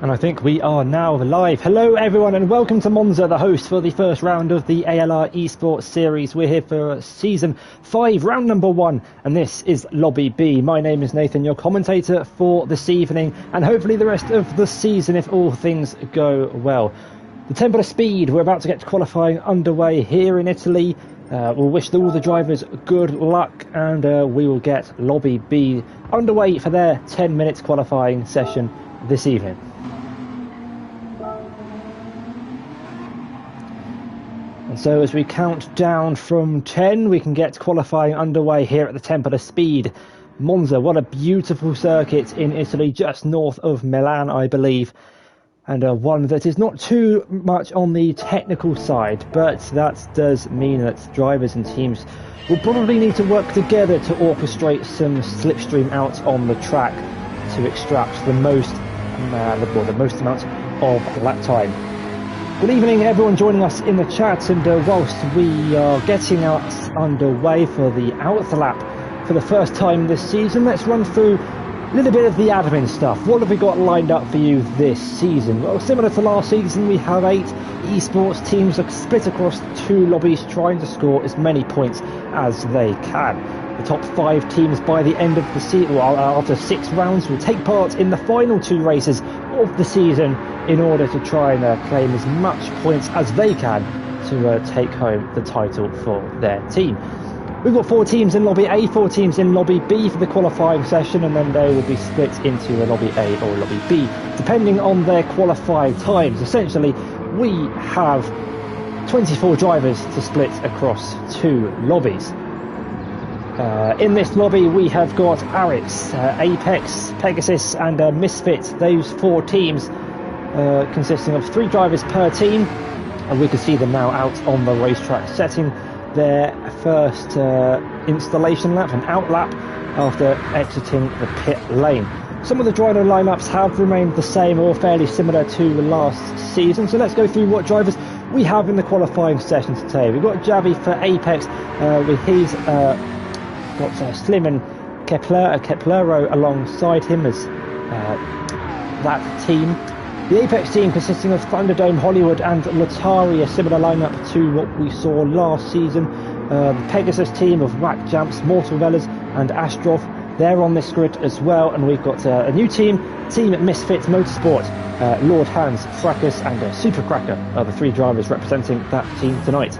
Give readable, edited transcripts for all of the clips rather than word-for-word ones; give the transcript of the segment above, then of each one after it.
And I think we are now live. Hello everyone and welcome to Monza, the host for the first round of the ALR Esports series. We're here for Season 5, round number 1, and this is Lobby B. My name is Nathan, your commentator for this evening, and hopefully the rest of the season if all things go well. The Temple of Speed, we're about to get qualifying underway here in Italy. We'll wish all the drivers good luck, and we will get Lobby B underway for their 10 minutes qualifying session this evening. And so as we count down from 10, we can get qualifying underway here at the Temple of Speed. Monza, what a beautiful circuit in Italy, just north of Milan, I believe. And one that is not too much on the technical side, but that does mean that drivers and teams will probably need to work together to orchestrate some slipstream out on the track to extract the most amount of lap time. Good evening everyone joining us in the chat, and whilst we are getting us underway for the out lap for the first time this season, let's run through a little bit of the admin stuff. What have we got lined up for you this season? Well, similar to last season, we have 8 esports teams split across 2 lobbies trying to score as many points as they can. The top 5 teams by the end of the season, after 6 rounds, will take part in the final 2 races of the season in order to try and claim as much points as they can to take home the title for their team. We've got 4 teams in Lobby A, 4 teams in Lobby B for the qualifying session, and then they will be split into a Lobby A or Lobby B, depending on their qualifying times. Essentially, we have 24 drivers to split across 2 lobbies. In this lobby we have got Arex, Apex, Pegasus and Misfit, those 4 teams consisting of 3 drivers per team, and we can see them now out on the racetrack setting their first installation lap and out lap after exiting the pit lane. Some of the driver lineups have remained the same or fairly similar to last season, so let's go through what drivers we have in the qualifying session today. We've got Javi for Apex, with his got Slim and Keplero alongside him as that team. The Apex team consisting of Thunderdome, Hollywood and Latari, a similar lineup to what we saw last season. The Pegasus team of Whack Jamps, Mortal Vellas and Astrov, they're on this grid as well. And we've got a new team Misfit Motorsport, Lord Hans, Fracas and Super Cracker are the 3 drivers representing that team tonight.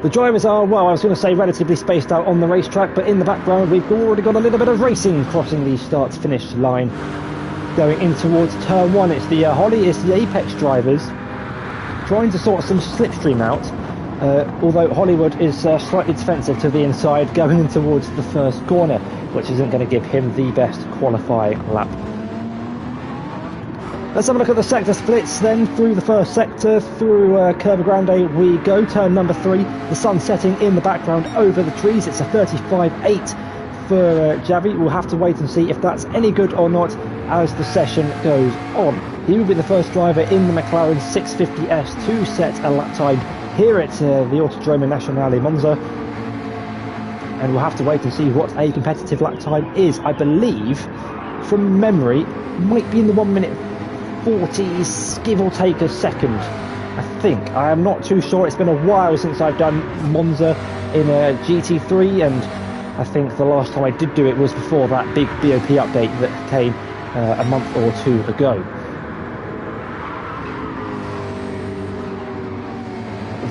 The drivers are, well, I was going to say relatively spaced out on the racetrack, but in the background we've already got a little bit of racing crossing the start-finish line. Going in towards turn 1, it's the the Apex drivers trying to sort some slipstream out, although Hollywood is slightly defensive to the inside going in towards the first corner, which isn't going to give him the best qualifying lap. Let's have a look at the sector splits then. Through the first sector, through Curva Grande we go, turn number 3, the sun setting in the background over the trees. It's a 35.8 for Javi. We'll have to wait and see if that's any good or not as the session goes on. He will be the first driver in the McLaren 650S to set a lap time here at the Autodromo Nazionale Monza, and we'll have to wait and see what a competitive lap time is. I believe, from memory, might be in the 1 minute 40s, give or take a second, I think. I am not too sure. It's been a while since I've done Monza in a GT3, and I think the last time I did do it was before that big BOP update that came a month or 2 ago.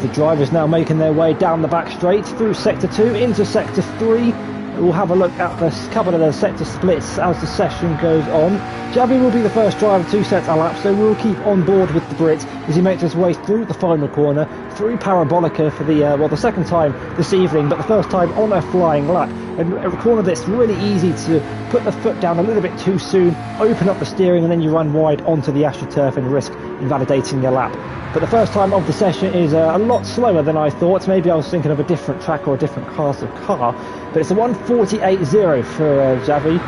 The drivers now making their way down the back straight through Sector 2 into Sector 3. We'll have a look at the couple of the sector splits as the session goes on. Javi will be the first driver to set a lap, so we'll keep on board with the Brit as he makes his way through the final corner, through Parabolica for the second time this evening, but the first time on a flying lap. And a corner that's really easy to put the foot down a little bit too soon, open up the steering, and then you run wide onto the AstroTurf and risk invalidating your lap. But the first time of the session is a lot slower than I thought. Maybe I was thinking of a different track or a different class of car. But it's a 1:48.0 for Javi.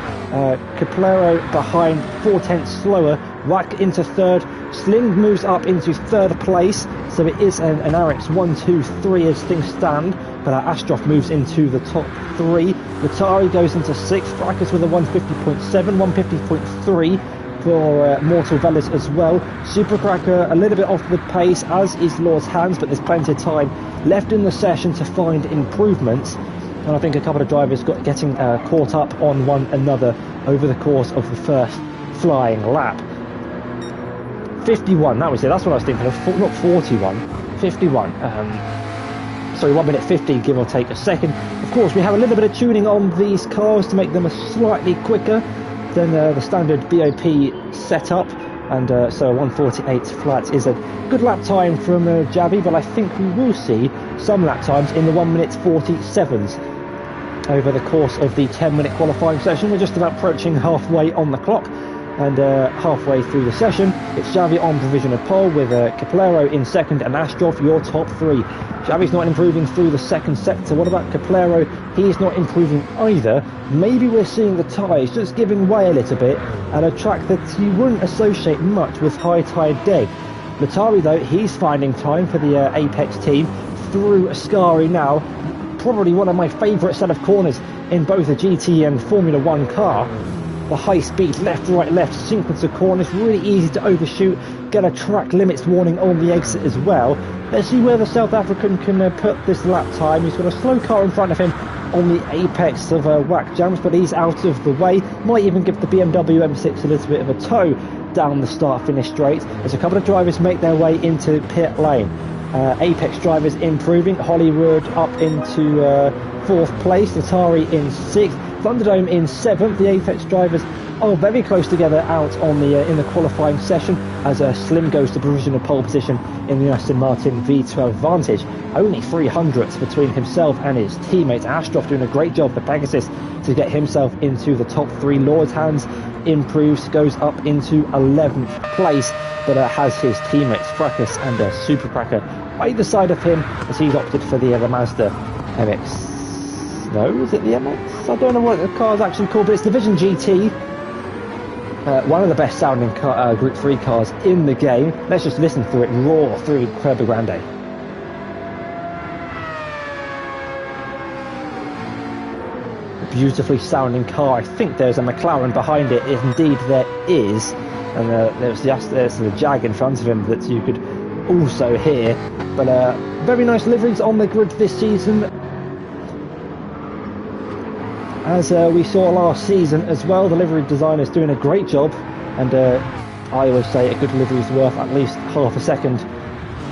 Caplero behind, 4/10 slower. Whack into third. Sling moves up into third place. So it is an Arex 1, 2, 3 as things stand. But Astrov moves into the top 3. Latari goes into 6th. Fracas with a 150.7, 150.3. for Mortal Velas as well. Supercracker a little bit off with pace, as is Lord's Hands, but there's plenty of time left in the session to find improvements. And I think a couple of drivers getting caught up on one another over the course of the first flying lap. 51, that was it, that's what I was thinking of, not 41, 51. Sorry, 1 minute 50, give or take a second. Of course, we have a little bit of tuning on these cars to make them slightly quicker than the standard BOP setup, and so 148 flat is a good lap time from Javi, but I think we will see some lap times in the 1 minute 47s over the course of the 10-minute qualifying session. We're just about approaching halfway on the clock, and halfway through the session, it's Javi on provisional pole with Caplero in second and Astrov your top three. Javi's not improving through the second sector. What about Caplero? He's not improving either. Maybe we're seeing the tyres just giving way a little bit at a track that you wouldn't associate much with high tide day. Latari though, he's finding time for the Apex team through Ascari now. Probably one of my favourite set of corners in both a GT and Formula 1 car. The high speed left, right, left sequence of corners, really easy to overshoot, get a track limits warning on the exit as well. Let's see where the South African can put this lap time. He's got a slow car in front of him on the apex of whack jams, but he's out of the way. Might even give the BMW M6 a little bit of a tow down the start-finish straight as a couple of drivers make their way into pit lane. Apex drivers improving, Hollywood up into 4th place, Atari in 6th, Thunderdome in 7th. The Apex drivers are very close together out on the in the qualifying session as Slim goes to provisional pole position in the Aston Martin V12 Vantage. Only 300ths between himself and his teammate. Astrov doing a great job for Pegasus to get himself into the top 3. Lord's Hands improves, goes up into 11th place, but has his teammates Fracas and Supercracker either side of him as he's opted for the Mazda MX. No, is it the MX? I don't know what the car's actually called, but it's the Vision GT. One of the best sounding Group 3 cars in the game. Let's just listen through it roar through Curva Grande. A beautifully sounding car. I think there's a McLaren behind it, if indeed there is. And there's the Jag in front of him that you could also hear. But very nice liveries on the grid this season, as we saw last season as well. The livery designer's doing a great job, and I always say a good livery is worth at least half a second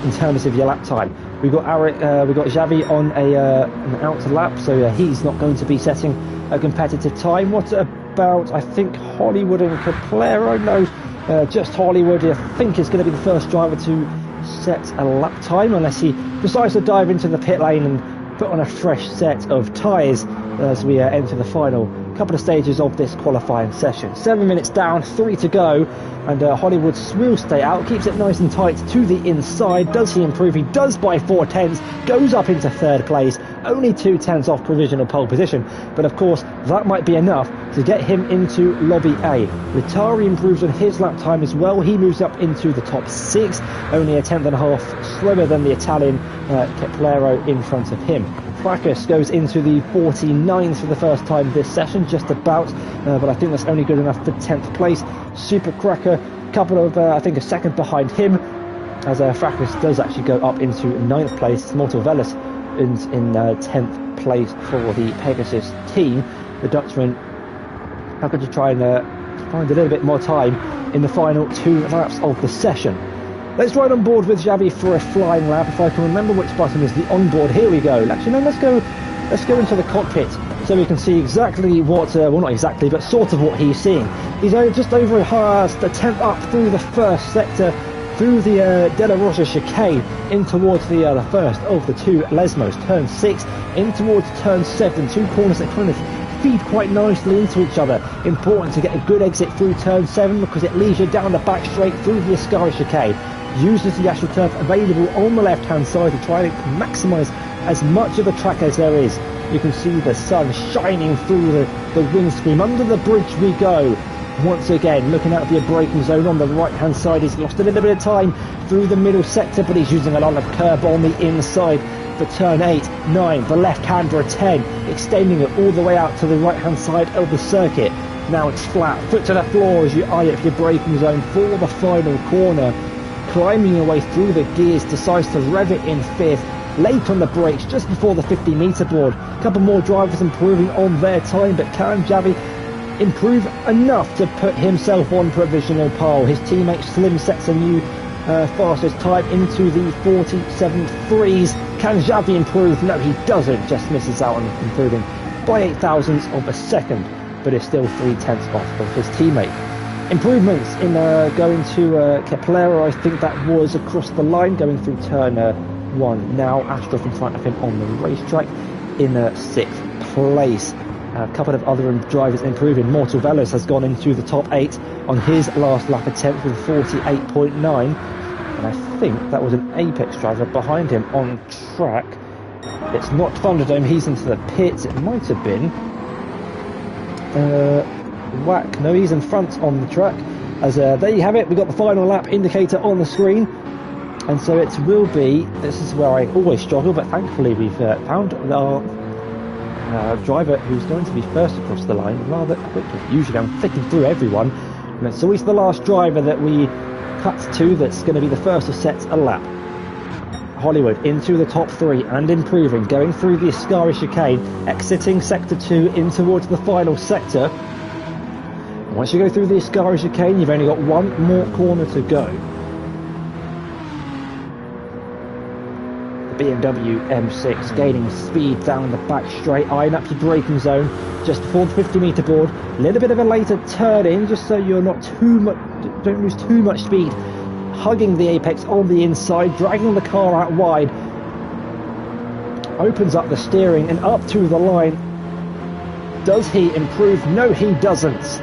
in terms of your lap time. We've got Javi on an outer lap, so he's not going to be setting a competitive time. What about, I think, Hollywood and Caplero? No, just Hollywood, I think, is going to be the first driver to set a lap time, unless he decides to dive into the pit lane and put on a fresh set of tyres as we enter the final couple of stages of this qualifying session. 7 minutes down, 3 to go, and Hollywood will stay out, keeps it nice and tight to the inside. Does he improve? He does by 4 tenths, goes up into 3rd place, only 2 tenths off provisional pole position, but of course that might be enough to get him into lobby A. Latari improves on his lap time as well. He moves up into the top 6, only a tenth and a half slower than the Italian Caplero in front of him. Fracas goes into the 49th for the first time this session, just about, but I think that's only good enough for 10th place. Supercracker, couple of, I think a second behind him, as Fracas does actually go up into 9th place. Mortal Velas in 10th place for the Pegasus team. The Dutchman, how could you try and find a little bit more time in the final 2 laps of the session? Let's ride on board with Javi for a flying lap. If I can remember which button is the onboard, here we go. Actually, no, let's go into the cockpit so we can see exactly what, well, not exactly, but sort of what he's seeing. He's just over the 10th up through the first sector, through the De La Rosa chicane, in towards the first of the 2 Lesmos, turn 6, in towards turn 7, 2 corners that kind of feed quite nicely into each other. Important to get a good exit through turn 7 because it leads you down the back straight through the Ascari chicane. Uses the AstroTurf available on the left hand side to try and maximise as much of the track as there is. You can see the sun shining through the windscreen. Under the bridge we go. Once again, looking out for your braking zone on the right hand side. He's lost a little bit of time through the middle sector, but he's using a lot of curb on the inside for turn 8, 9, the left hander 10, extending it all the way out to the right hand side of the circuit. Now it's flat, foot to the floor as you eye it for your braking zone for the final corner. Climbing your way through the gears, decides to rev it in fifth. Late on the brakes, just before the 50-metre board. A couple more drivers improving on their time, but can Javi improve enough to put himself on provisional pole? His teammate Slim sets a new fastest time into the 47.3s. Can Javi improve? No, he doesn't. Just misses out on improving by 8 thousandths of a second, but is still 3/10 off of his teammate. Improvements in going to Kepler, I think that was across the line, going through turn 1. Now Astroff in front of him on the racetrack in 6th place. A couple of other drivers improving. Mortal Velas has gone into the top 8 on his last lap attempt with 48.9. And I think that was an Apex driver behind him on track. It's not Thunderdome, he's into the pits. It might have been Whack. No, he's in front on the track. As there you have it, we've got the final lap indicator on the screen. And so it will be, this is where I always struggle, but thankfully we've found our driver who's going to be first across the line rather quickly. Usually I'm flicking through everyone, and it's always the last driver that we cut to that's going to be the first to set a lap. Hollywood into the top 3 and improving, going through the Ascari chicane, exiting sector 2 in towards the final sector. And once you go through the Ascari chicane, you've only got one more corner to go. BMW M6 gaining speed down the back straight, eyeing up your braking zone just before the 50-metre board. A little bit of a later turn in, just so you're not don't lose too much speed. Hugging the apex on the inside, dragging the car out wide. Opens up the steering and up to the line. Does he improve? No, he doesn't.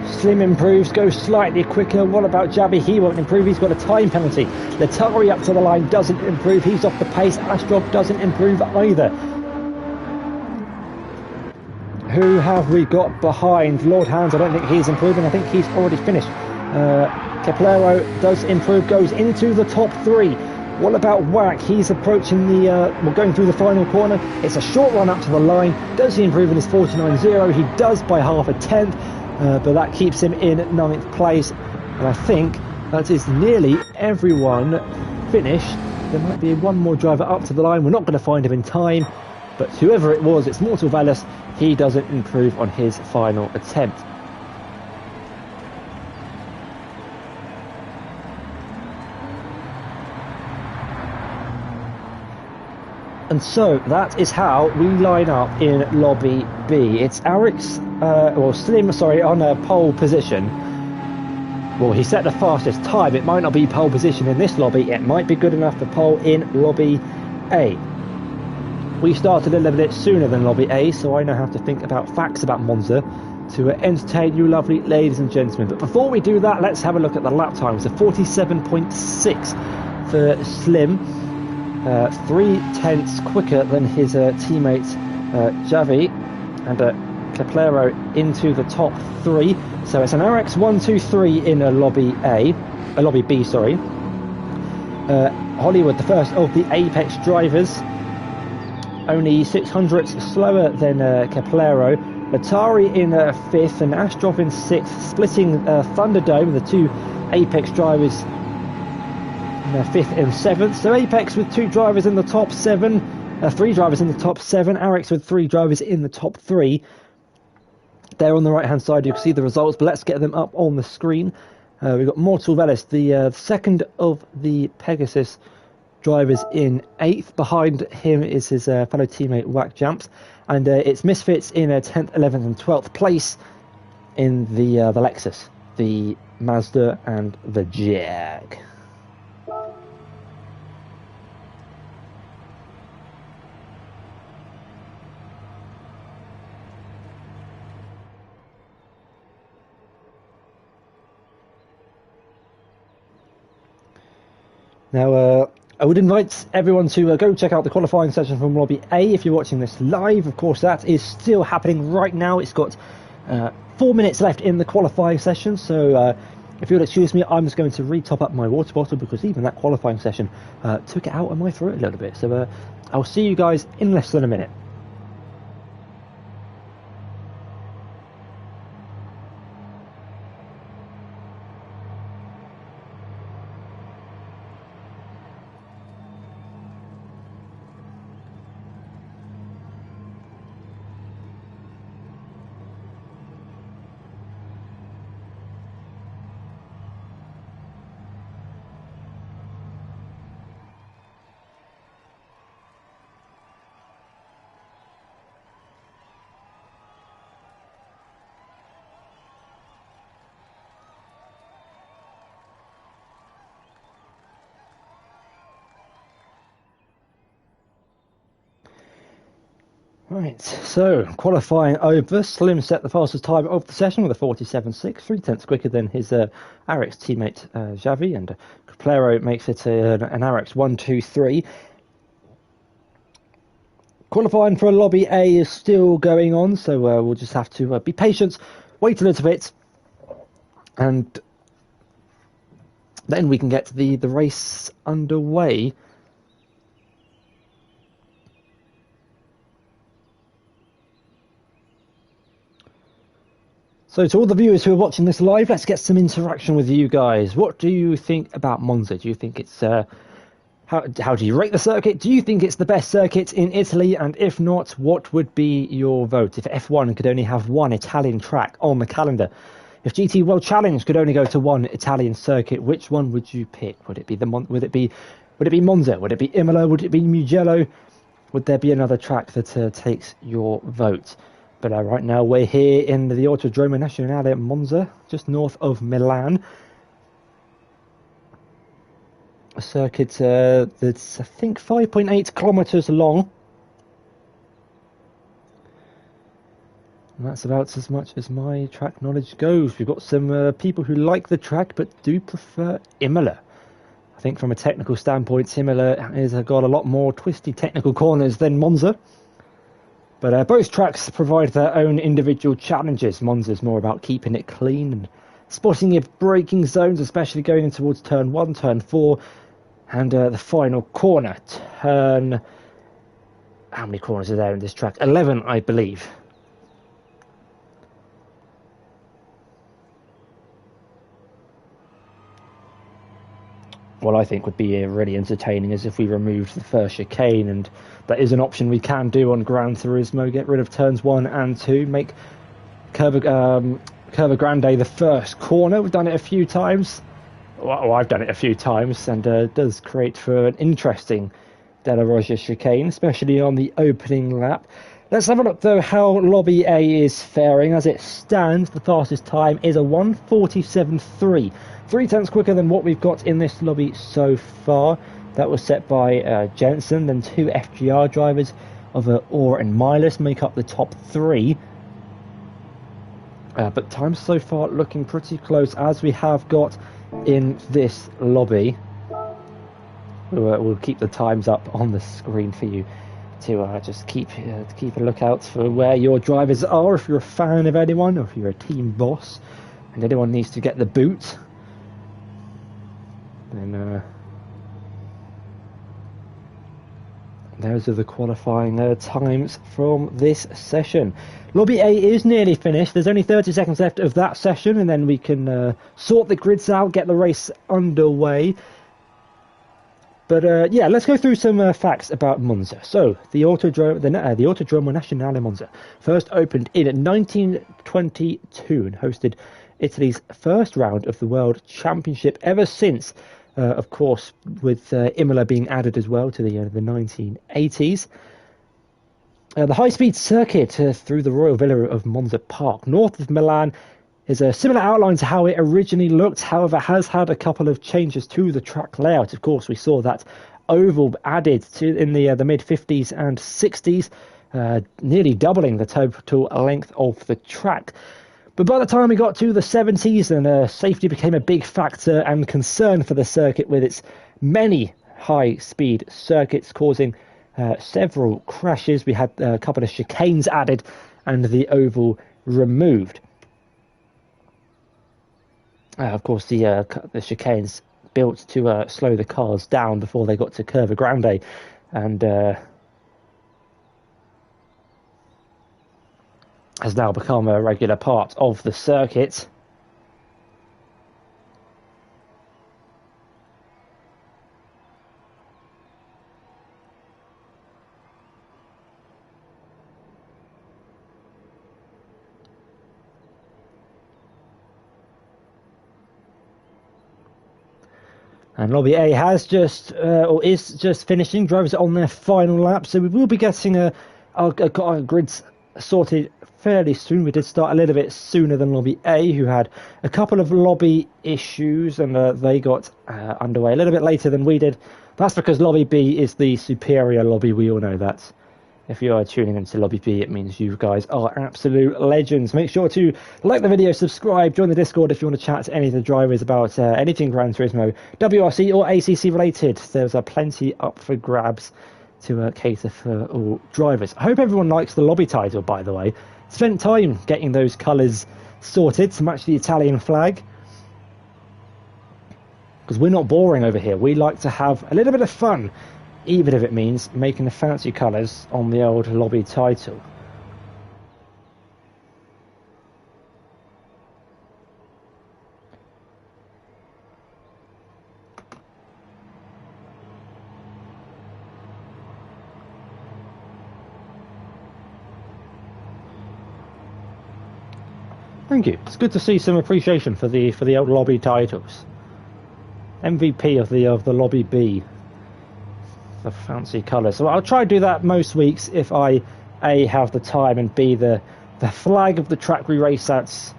Slim improves, goes slightly quicker. What about Javi? He won't improve, he's got a time penalty. Latari up to the line doesn't improve, he's off the pace. Astrov doesn't improve either. Who have we got behind? Lord Hands, I don't think he's improving, I think he's already finished. Keplero does improve, goes into the top 3. What about Whack? He's approaching the, going through the final corner. It's a short run up to the line. Does he improve in his 49.0? He does by half a tenth. But that keeps him in 9th place, and I think that is nearly everyone finished. There might be one more driver up to the line. We're not going to find him in time, but whoever it was, it's Mortal Velas. He doesn't improve on his final attempt. And so that is how we line up in Lobby B. It's Eric's, Slim, sorry, on a pole position. Well, he set the fastest time. It might not be pole position in this lobby. It might be good enough for pole in Lobby A. We started a little bit sooner than Lobby A, so I now have to think about facts about Monza to entertain you lovely ladies and gentlemen. But before we do that, let's have a look at the lap times. So 47.6 for Slim. 3/10 quicker than his teammate Javi, and Keplero into the top 3. So it's an RX 1-2-3 in a Lobby Lobby B, sorry. Hollywood, the first of the Apex drivers, only 600ths slower than Keplero. Atari in 5th and Astrov in 6th, splitting Thunderdome, the 2 Apex drivers, 5th and 7th. So Apex with 2 drivers in the top 7, 3 drivers in the top 7, Arix with 3 drivers in the top 3. There on the right hand side you can see the results, but let's get them up on the screen. We've got Mortal Velas, the second of the Pegasus drivers, in 8th. Behind him is his fellow teammate Whack Jamps, and it's Misfits in 10th, 11th and 12th place in the Lexus, the Mazda and the Jag. Now, I would invite everyone to go check out the qualifying session from Lobby A if you're watching this live. Of course, that is still happening right now. It's got 4 minutes left in the qualifying session, so if you'll excuse me, I'm just going to re-top up my water bottle, because even that qualifying session took it out of my throat a little bit. So I'll see you guys in less than a minute. Right, so qualifying over, Slim set the fastest time of the session with a 47.6, 3/10 quicker than his Arex teammate Xavi, and Aero makes it an Arex 1-2-3. Qualifying for Lobby A is still going on, so we'll just have to be patient, wait a little bit, and then we can get the race underway. So to all the viewers who are watching this live, let's get some interaction with you guys. What do you think about Monza? Do you think it's how do you rate the circuit? Do you think it's the best circuit in Italy? And if not, what would be your vote? If F1 could only have one Italian track on the calendar, if GT World Challenge could only go to one Italian circuit, which one would you pick? Would it be would it be Monza? Would it be Imola? Would it be Mugello? Would there be another track that takes your vote? But right now we're here in the Autodromo Nazionale Monza, just north of Milan. A circuit that's, I think, 5.8 kilometres long. And that's about as much as my track knowledge goes. We've got some people who like the track but do prefer Imola. I think from a technical standpoint, Imola has got a lot more twisty technical corners than Monza. But both tracks provide their own individual challenges. Monza's more about keeping it clean and spotting your braking zones, especially going in towards turn 1, turn 4, and the final corner. How many corners are there in this track? 11, I believe. What I think would be really entertaining is if we removed the first chicane, and that is an option we can do on Gran Turismo. Get rid of turns 1 and 2, make Curva Grande the first corner. We've done it a few times. Well, I've done it a few times, and it does create for an interesting Della Roggia chicane, especially on the opening lap. Let's have a look, though, how Lobby A is faring. As it stands, the fastest time is a 1:47.3. 3/10 quicker than what we've got in this lobby so far. That was set by Jensen. Then 2 FGR drivers of Orr and Milas make up the top 3. But times so far looking pretty close, as we have got in this lobby. We'll keep the times up on the screen for you to just keep a lookout for where your drivers are. If you're a fan of anyone, or if you're a team boss and anyone needs to get the boot, then those are the qualifying times from this session. Lobby A is nearly finished. There's only 30 seconds left of that session, and then we can sort the grids out, get the race underway. But yeah, let's go through some facts about Monza. So, the Autodromo Nazionale Monza first opened in 1922 and hosted Italy's first round of the World Championship ever since. Of course, with Imola being added as well to the 1980s. The high-speed circuit through the Royal Villa of Monza Park, north of Milan, is a similar outline to how it originally looked. However, has had a couple of changes to the track layout. Of course, we saw that oval added in the mid-50s and 60s, nearly doubling the total length of the track. But by the time we got to the 70s, and safety became a big factor and concern for the circuit, with its many high-speed circuits causing several crashes. We had a couple of chicanes added and the oval removed. Of course, the chicanes built to slow the cars down before they got to Curva Grande, and has now become a regular part of the circuit. And Lobby A has just, or is just finishing. Drivers are on their final lap, so we will be getting our grids sorted fairly soon. We did start a little bit sooner than Lobby A, who had a couple of lobby issues, and they got underway a little bit later than we did. That's because Lobby B is the superior lobby. We all know that. If you are tuning into Lobby B, it means you guys are absolute legends. Make sure to like the video, subscribe, join the Discord if you want to chat to any of the drivers about anything Gran Turismo, WRC or ACC related. There's plenty up for grabs to cater for all drivers. I hope everyone likes the lobby title, by the way. Spent time getting those colours sorted to match the Italian flag. Because we're not boring over here. We like to have a little bit of fun, even if it means making the fancy colours on the old lobby title. Thank you. It's good to see some appreciation for the old lobby titles. MVP of the lobby B. The fancy colour. So I'll try to do that most weeks if I A, have the time, and B, the flag of the track we race at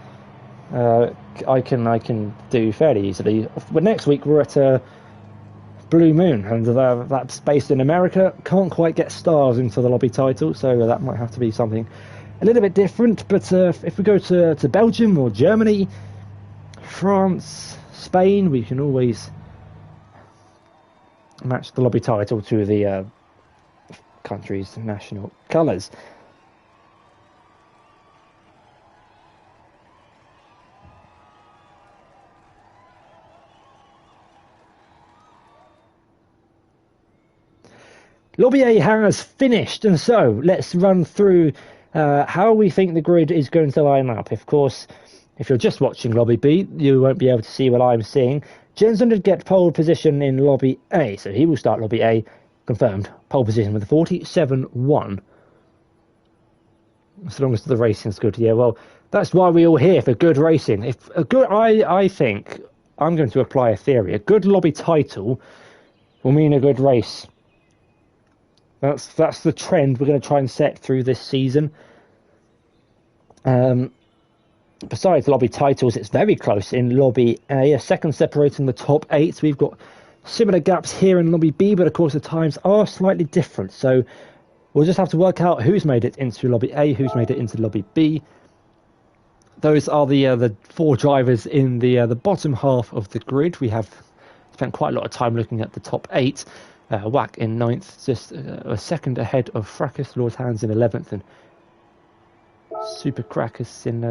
I can do fairly easily. But next week we're at Blue Moon, and that's based in America. Can't quite get stars into the lobby title, so that might have to be something a little bit different. But if we go to Belgium or Germany, France, Spain, we can always match the lobby title to the country's national colours. Lobby A has finished, and so let's run through how we think the grid is going to line up. Of course, if you're just watching Lobby B, you won't be able to see what I'm seeing. Jensen did get pole position in Lobby A, so he will start Lobby A, confirmed, pole position with a 47.1. As long as the racing's good, yeah, well, that's why we're all here, for good racing. If a good, I think, I'm going to apply a theory, a good lobby title will mean a good race. That's the trend we're going to try and set through this season. Besides lobby titles, it's very close in Lobby A, a second separating the top 8. We've got similar gaps here in Lobby B, but of course the times are slightly different. So we'll just have to work out who's made it into Lobby A, who's made it into Lobby B. Those are the 4 drivers in the bottom half of the grid. We have spent quite a lot of time looking at the top 8. Whack in 9th, just a second ahead of Fracas, Lord Hands in 11th, and Super Crackus in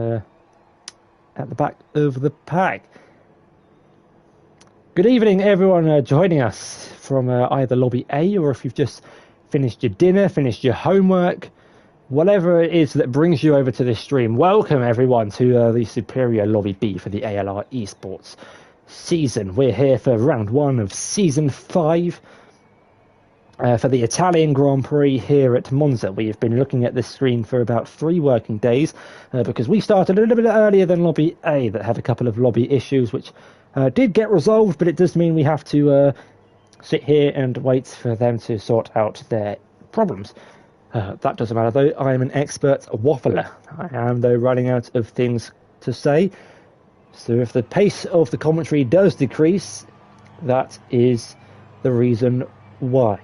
at the back of the pack. Good evening, everyone joining us from either Lobby A, or if you've just finished your dinner, finished your homework, whatever it is that brings you over to this stream. Welcome, everyone, to the superior Lobby B for the ALR Esports season. We're here for round 1 of season 5. For the Italian Grand Prix here at Monza. We have been looking at this screen for about 3 working days because we started a little bit earlier than Lobby A, that had a couple of lobby issues which did get resolved, but it does mean we have to sit here and wait for them to sort out their problems. That doesn't matter though, I am an expert waffler. I am though running out of things to say, so if the pace of the commentary does decrease, that is the reason why.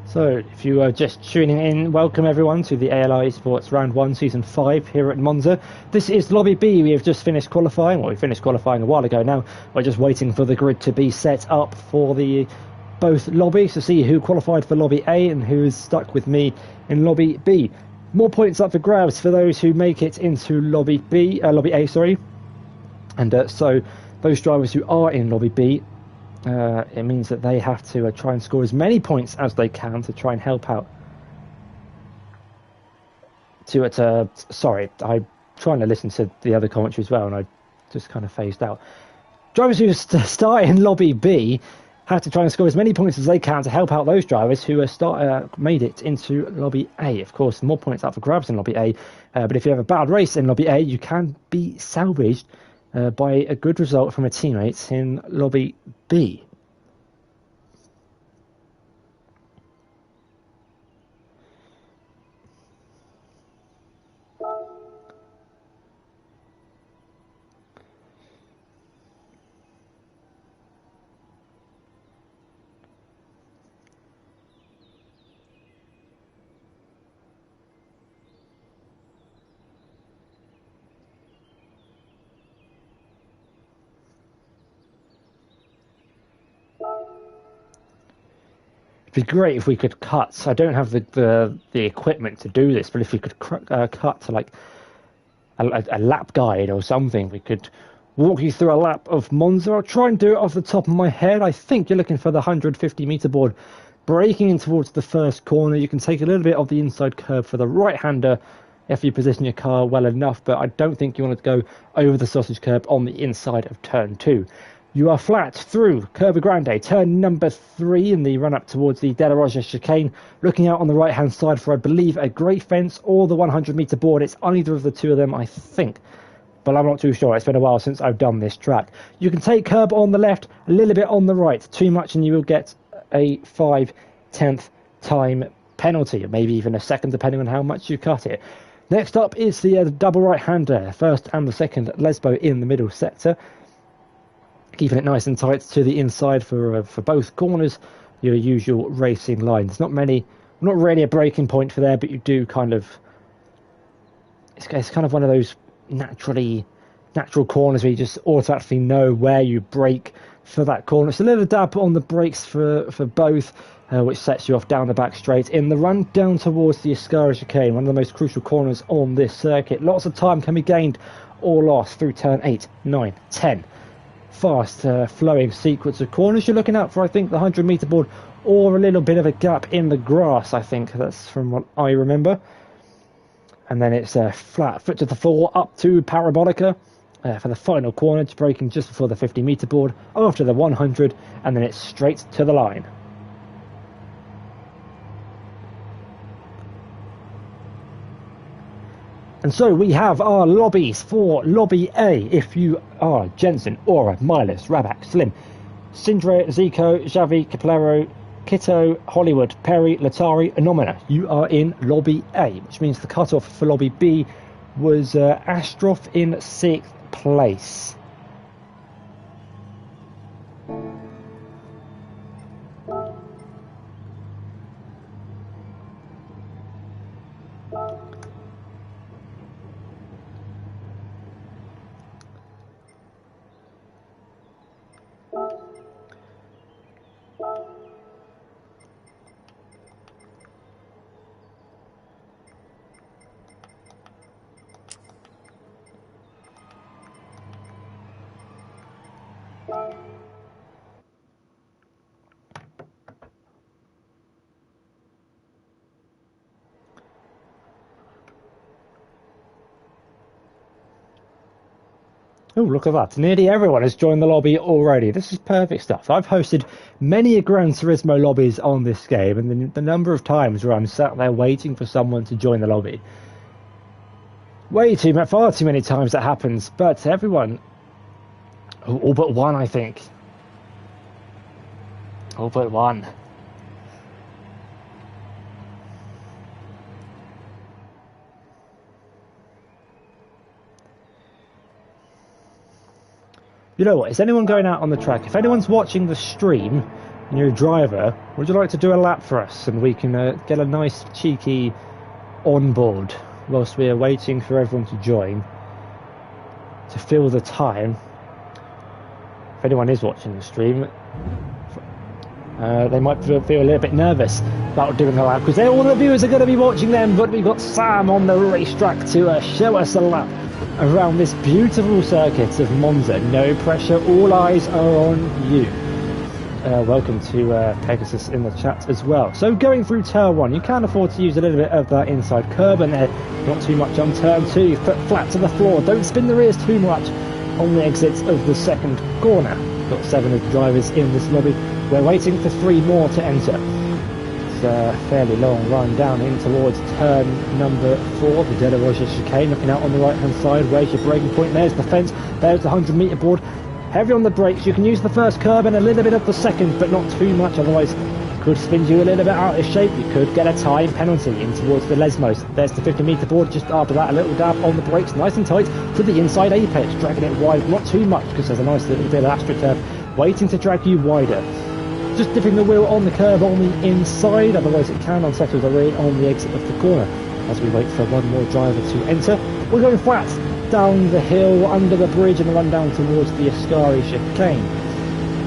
So, if you are just tuning in, welcome everyone to the ALR Esports Round 1 Season 5 here at Monza. This is Lobby B. We have just finished qualifying. Well, we finished qualifying a while ago now. We're just waiting for the grid to be set up for the both lobbies to see who qualified for Lobby A and who is stuck with me in Lobby B. More points up for grabs for those who make it into Lobby A, sorry. And so, those drivers who are in Lobby B, it means that they have to try and score as many points as they can to try and help out. Sorry, I'm trying to listen to the other commentary as well, and I just kind of phased out. Drivers who start in Lobby B have to try and score as many points as they can to help out those drivers who made it into Lobby A. Of course, more points up for grabs in Lobby A, but if you have a bad race in Lobby A, you can be salvaged by a good result from a teammate in Lobby B. It'd be great if we could cut. I don't have the equipment to do this, but if we could cut to like a lap guide or something, we could walk you through a lap of Monza. I'll try and do it off the top of my head. I think you're looking for the 150 meter board, braking in towards the first corner. You can take a little bit of the inside curve for the right-hander if you position your car well enough, but I don't think you want to go over the sausage curb on the inside of turn 2. You are flat through Curva Grande, turn number 3 in the run-up towards the De La Roja chicane, looking out on the right-hand side for, I believe, a great fence or the 100-metre board. It's either of the two of them, I think, but I'm not too sure. It's been a while since I've done this track. You can take curb on the left, a little bit on the right. Too much and you will get a 5/10th time penalty, or maybe even a second, depending on how much you cut it. Next up is the double right-hander, first and the second Lesbo in the middle sector. Keeping it nice and tight to the inside for both corners, your usual racing line. There's not really a breaking point for there, but you do kind of, it's kind of one of those natural corners where you just automatically know where you brake for that corner. It's a little dab on the brakes for both, which sets you off down the back straight. In the run down towards the Ascara chicane, one of the most crucial corners on this circuit. Lots of time can be gained or lost through turn 8, 9, 10. Fast flowing sequence of corners. You're looking out for, I think, the 100-meter board or a little bit of a gap in the grass. I think that's from what I remember. And then it's a flat foot to the floor up to Parabolica for the final corner, braking just before the 50-meter board after the 100, and then it's straight to the line. And so we have our lobbies for Lobby A. If you are Jensen, Aura, Milas, Raback, Slim, Sindre, Zico, Xavi, Caplero, Kito, Hollywood, Perry, Latari, Anomina, you are in Lobby A, which means the cutoff for Lobby B was Astroff in 6th place. Oh, look at that. Nearly everyone has joined the lobby already. This is perfect stuff. I've hosted many a Gran Turismo lobbies on this game, and the number of times where I'm sat there waiting for someone to join the lobby. Far too many times that happens, but everyone... all but one, I think. All but one. You know what, is anyone going out on the track? If anyone's watching the stream and you're a driver, would you like to do a lap for us and we can get a nice cheeky onboard whilst we are waiting for everyone to join to fill the time? If anyone is watching the stream, they might feel a little bit nervous about doing a lap because all the viewers are going to be watching them, but we've got Sam on the racetrack to show us a lap around this beautiful circuit of Monza. No pressure, all eyes are on you. Welcome to Pegasus in the chat as well. So going through turn 1, you can afford to use a little bit of that inside curb, and not too much on turn 2. Foot flat to the floor, don't spin the rears too much on the exits of the second corner. Got 7 of the drivers in this lobby. We're waiting for 3 more to enter. It's a fairly long run down in towards turn number 4, the De La Roja chicane, looking out on the right hand side. Where's your braking point? There's the fence, there's the 100-metre board. Heavy on the brakes, you can use the first curb and a little bit of the second, but not too much, otherwise could spin you a little bit out of shape. You could get a time penalty in towards the Lesmos. There's the 50-metre board just after that, a little dab on the brakes, nice and tight to the inside apex, dragging it wide, not too much because there's a nice little bit of AstroTurf waiting to drag you wider. Just dipping the wheel on the curb on the inside, otherwise it can unsettle the rear on the exit of the corner. As we wait for one more driver to enter, we're going flat down the hill, under the bridge, and run down towards the Ascari chicane.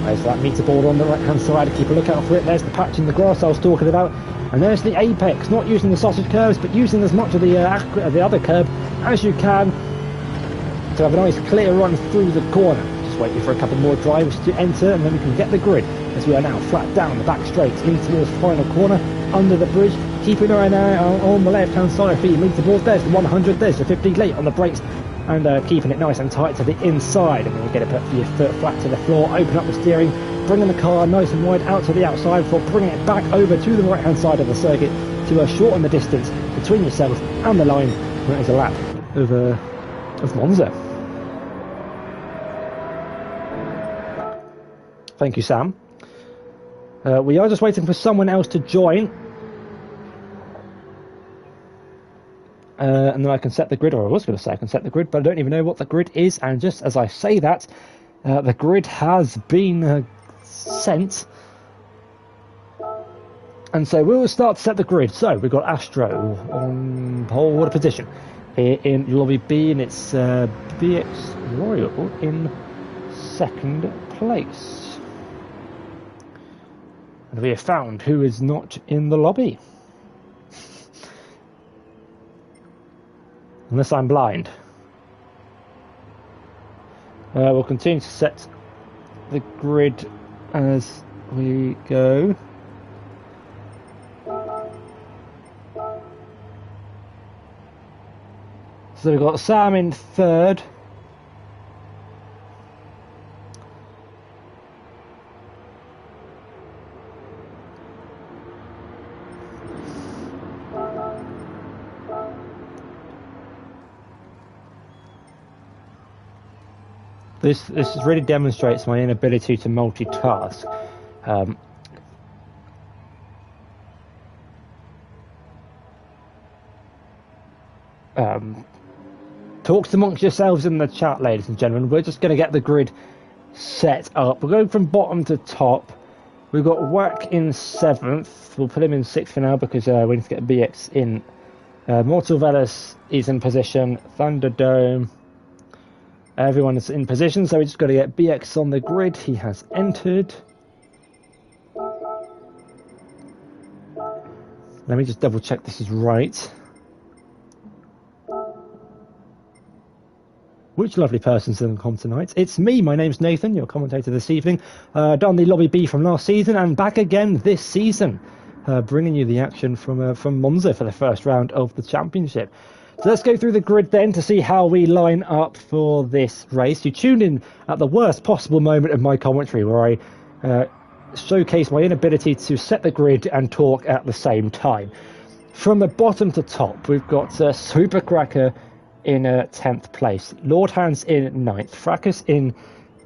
There's that meter board on the right hand side, keep a lookout for it. There's the patch in the grass I was talking about, and there's the apex, not using the sausage curves but using as much of the other curb as you can to have a nice clear run through the corner. Just waiting for a couple more drivers to enter and then we can get the grid, as we are now flat down the back straight in towards the final corner under the bridge, keeping an eye on the left hand side for your meter boards. There's the 100, there's the 50, late on the brakes, and keeping it nice and tight to the inside, and then you get your foot flat to the floor, open up the steering, bringing the car nice and wide out to the outside before bringing it back over to the right hand side of the circuit to shorten the distance between yourself and the line. And that is a lap of Monza. Thank you, Sam. We are just waiting for someone else to join. And then I can set the grid, or I was going to say I can set the grid, but I don't even know what the grid is. And just as I say that, the grid has been sent. And so we will start to set the grid. So we've got Astro on pole position here in Lobby B, and it's BX Royal in second place. And we have found who is not in the lobby. Unless I'm blind. We'll continue to set the grid as we go. So we've got Sam in third. This really demonstrates my inability to multitask. Talk amongst yourselves in the chat, ladies and gentlemen. We're just going to get the grid set up. We're going from bottom to top. We've got Whack in 7th. We'll put him in 6th for now because we need to get BX in. Mortal Velas is in position. Thunderdome. Everyone is in position, so we just got to get BX on the grid. He has entered. Let me just double check this is right. Which lovely person's in the com tonight? It's me, my name's Nathan, your commentator this evening. Done the Lobby B from last season and back again this season. Bringing you the action from Monza for the first round of the championship. So let's go through the grid then to see how we line up for this race. You tuned in at the worst possible moment of my commentary where I showcase my inability to set the grid and talk at the same time. From the bottom to top, we've got Super Cracker in 10th place, Lord Hands in 9th, Fracas in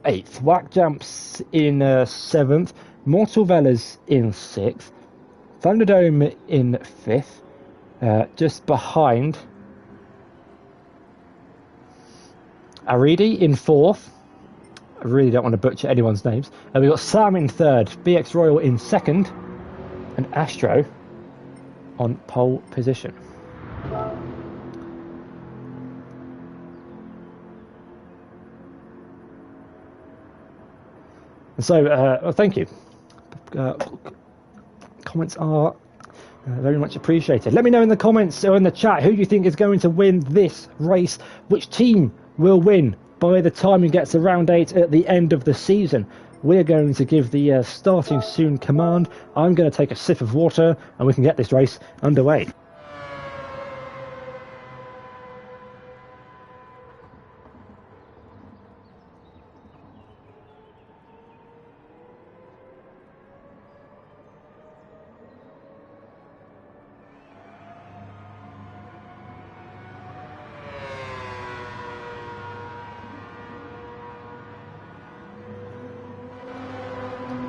8th, Whack Jumps in 7th, Mortal Velas in 6th, Thunderdome in 5th, just behind Aridi in 4th. I really don't want to butcher anyone's names. We've got Sam in 3rd, BX Royal in 2nd, and Astro on pole position. So, thank you. Comments are very much appreciated. Let me know in the comments or in the chat who you think is going to win this race, which team will win by the time we get to round 8 at the end of the season. We're going to give the starting soon command. I'm going to take a sip of water and we can get this race underway.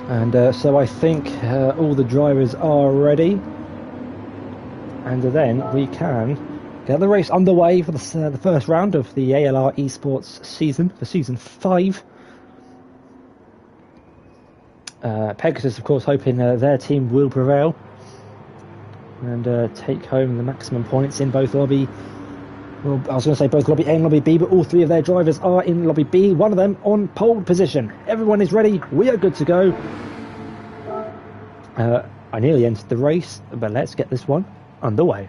And so I think all the drivers are ready, and then we can get the race underway for the first round of the ALR Esports season, for season 5. Pegasus, of course, hoping their team will prevail and take home the maximum points in both lobby. Well, I was going to say both lobby A and lobby B, but all 3 of their drivers are in lobby B. One of them on pole position. Everyone is ready. We are good to go. I nearly entered the race, but let's get this one underway.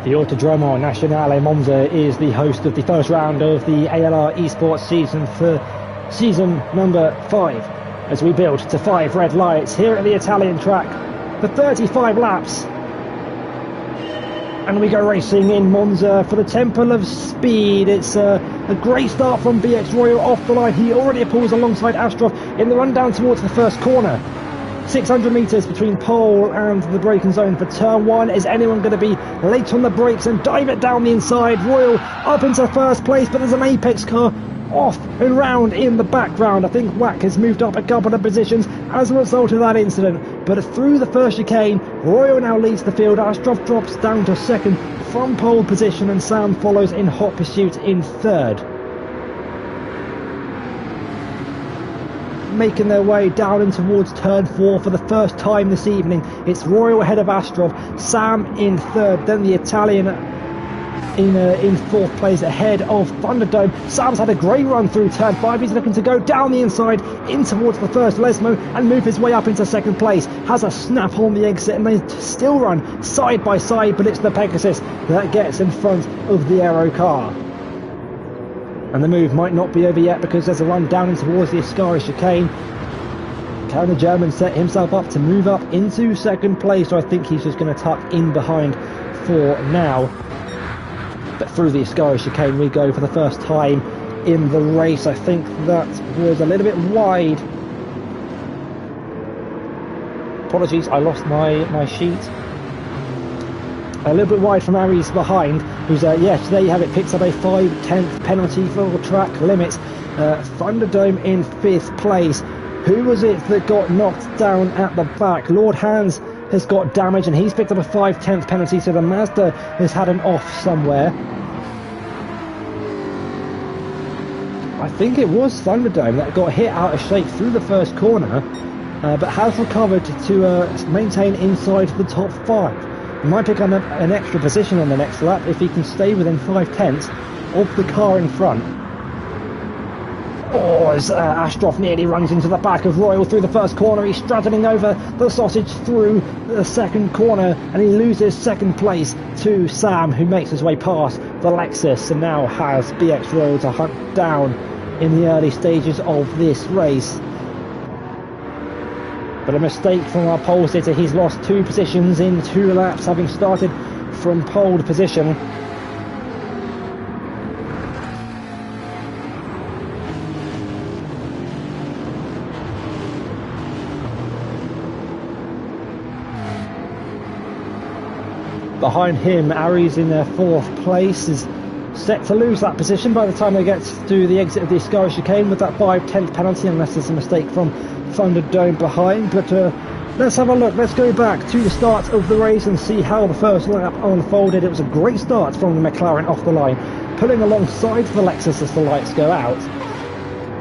The Autodromo Nazionale Monza is the host of the first round of the ALR Esports season for season number 5, as we build to 5 red lights here at the Italian track for 35 laps. And we go racing in Monza for the Temple of Speed. It's a great start from BX Royal off the line. He already pulls alongside Astrov in the run down towards the first corner. 600 metres between pole and the braking zone for turn 1. Is anyone going to be late on the brakes and dive it down the inside? Royal up into first place, but there's an Apex car off and round in the background. I think Wack has moved up a couple of positions as a result of that incident. But through the first chicane, Royal now leads the field. Astrov drops down to second from pole position, and Sam follows in hot pursuit in third. Making their way down and towards turn 4 for the first time this evening. It's Royal ahead of Astrov, Sam in third, then the Italian in fourth place ahead of Thunderdome. Sam's had a great run through turn 5. He's looking to go down the inside in towards the first Lesmo and move his way up into second place. Has a snap on the exit, and they still run side by side, but it's the Pegasus that gets in front of the Aero car. And the move might not be over yet, because there's a run down and towards the Ascari chicane. Can the German set himself up to move up into second place? So I think he's just going to tuck in behind for now. But through the Ascari chicane we go for the first time in the race. I think that was a little bit wide. Apologies, I lost my sheet. A little bit wide from Aries behind, who's, yes, there you have it, picks up a 5/10 penalty for track limits. Thunderdome in 5th place. Who was it that got knocked down at the back? Lord Hans has got damage, and he's picked up a 5/10 penalty, so the Mazda has had an off somewhere. I think it was Thunderdome that got hit out of shape through the first corner, but has recovered to maintain inside the top 5. He might pick up an extra position on the next lap if he can stay within 5/10 of the car in front. Oh, as Astrov nearly runs into the back of Royal through the first corner. He's straddling over the sausage through the second corner, and he loses second place to Sam, who makes his way past the Lexus and now has BX Royal to hunt down in the early stages of this race. But a mistake from our pole sitter. He's lost 2 positions in 2 laps, having started from pole position. Behind him, Aries in their 4th place is set to lose that position by the time they get to the exit of the Ascari chicane with that 5/10 penalty, unless there's a mistake from Thunderdome behind. But let's have a look. Let's go back to the start of the race and see how the first lap unfolded. It was a great start from the McLaren off the line, pulling alongside the Lexus as the lights go out.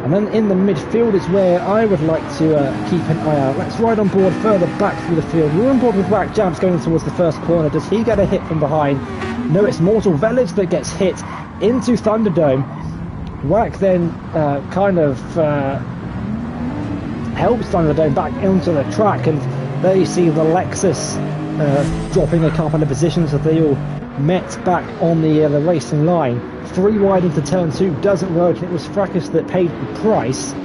And then in the midfield is where I would like to keep an eye out. Let's ride on board further back through the field. We're on board with Wack Jabs going towards the first corner. Does he get a hit from behind? No, it's Mortal Velez that gets hit into Thunderdome. Wack then kind of helps Thunderdome back into the track, and there you see the Lexus dropping a couple of positions as they all met back on the racing line. 3 wide into turn 2 doesn't work, and it was Fracas that paid the price.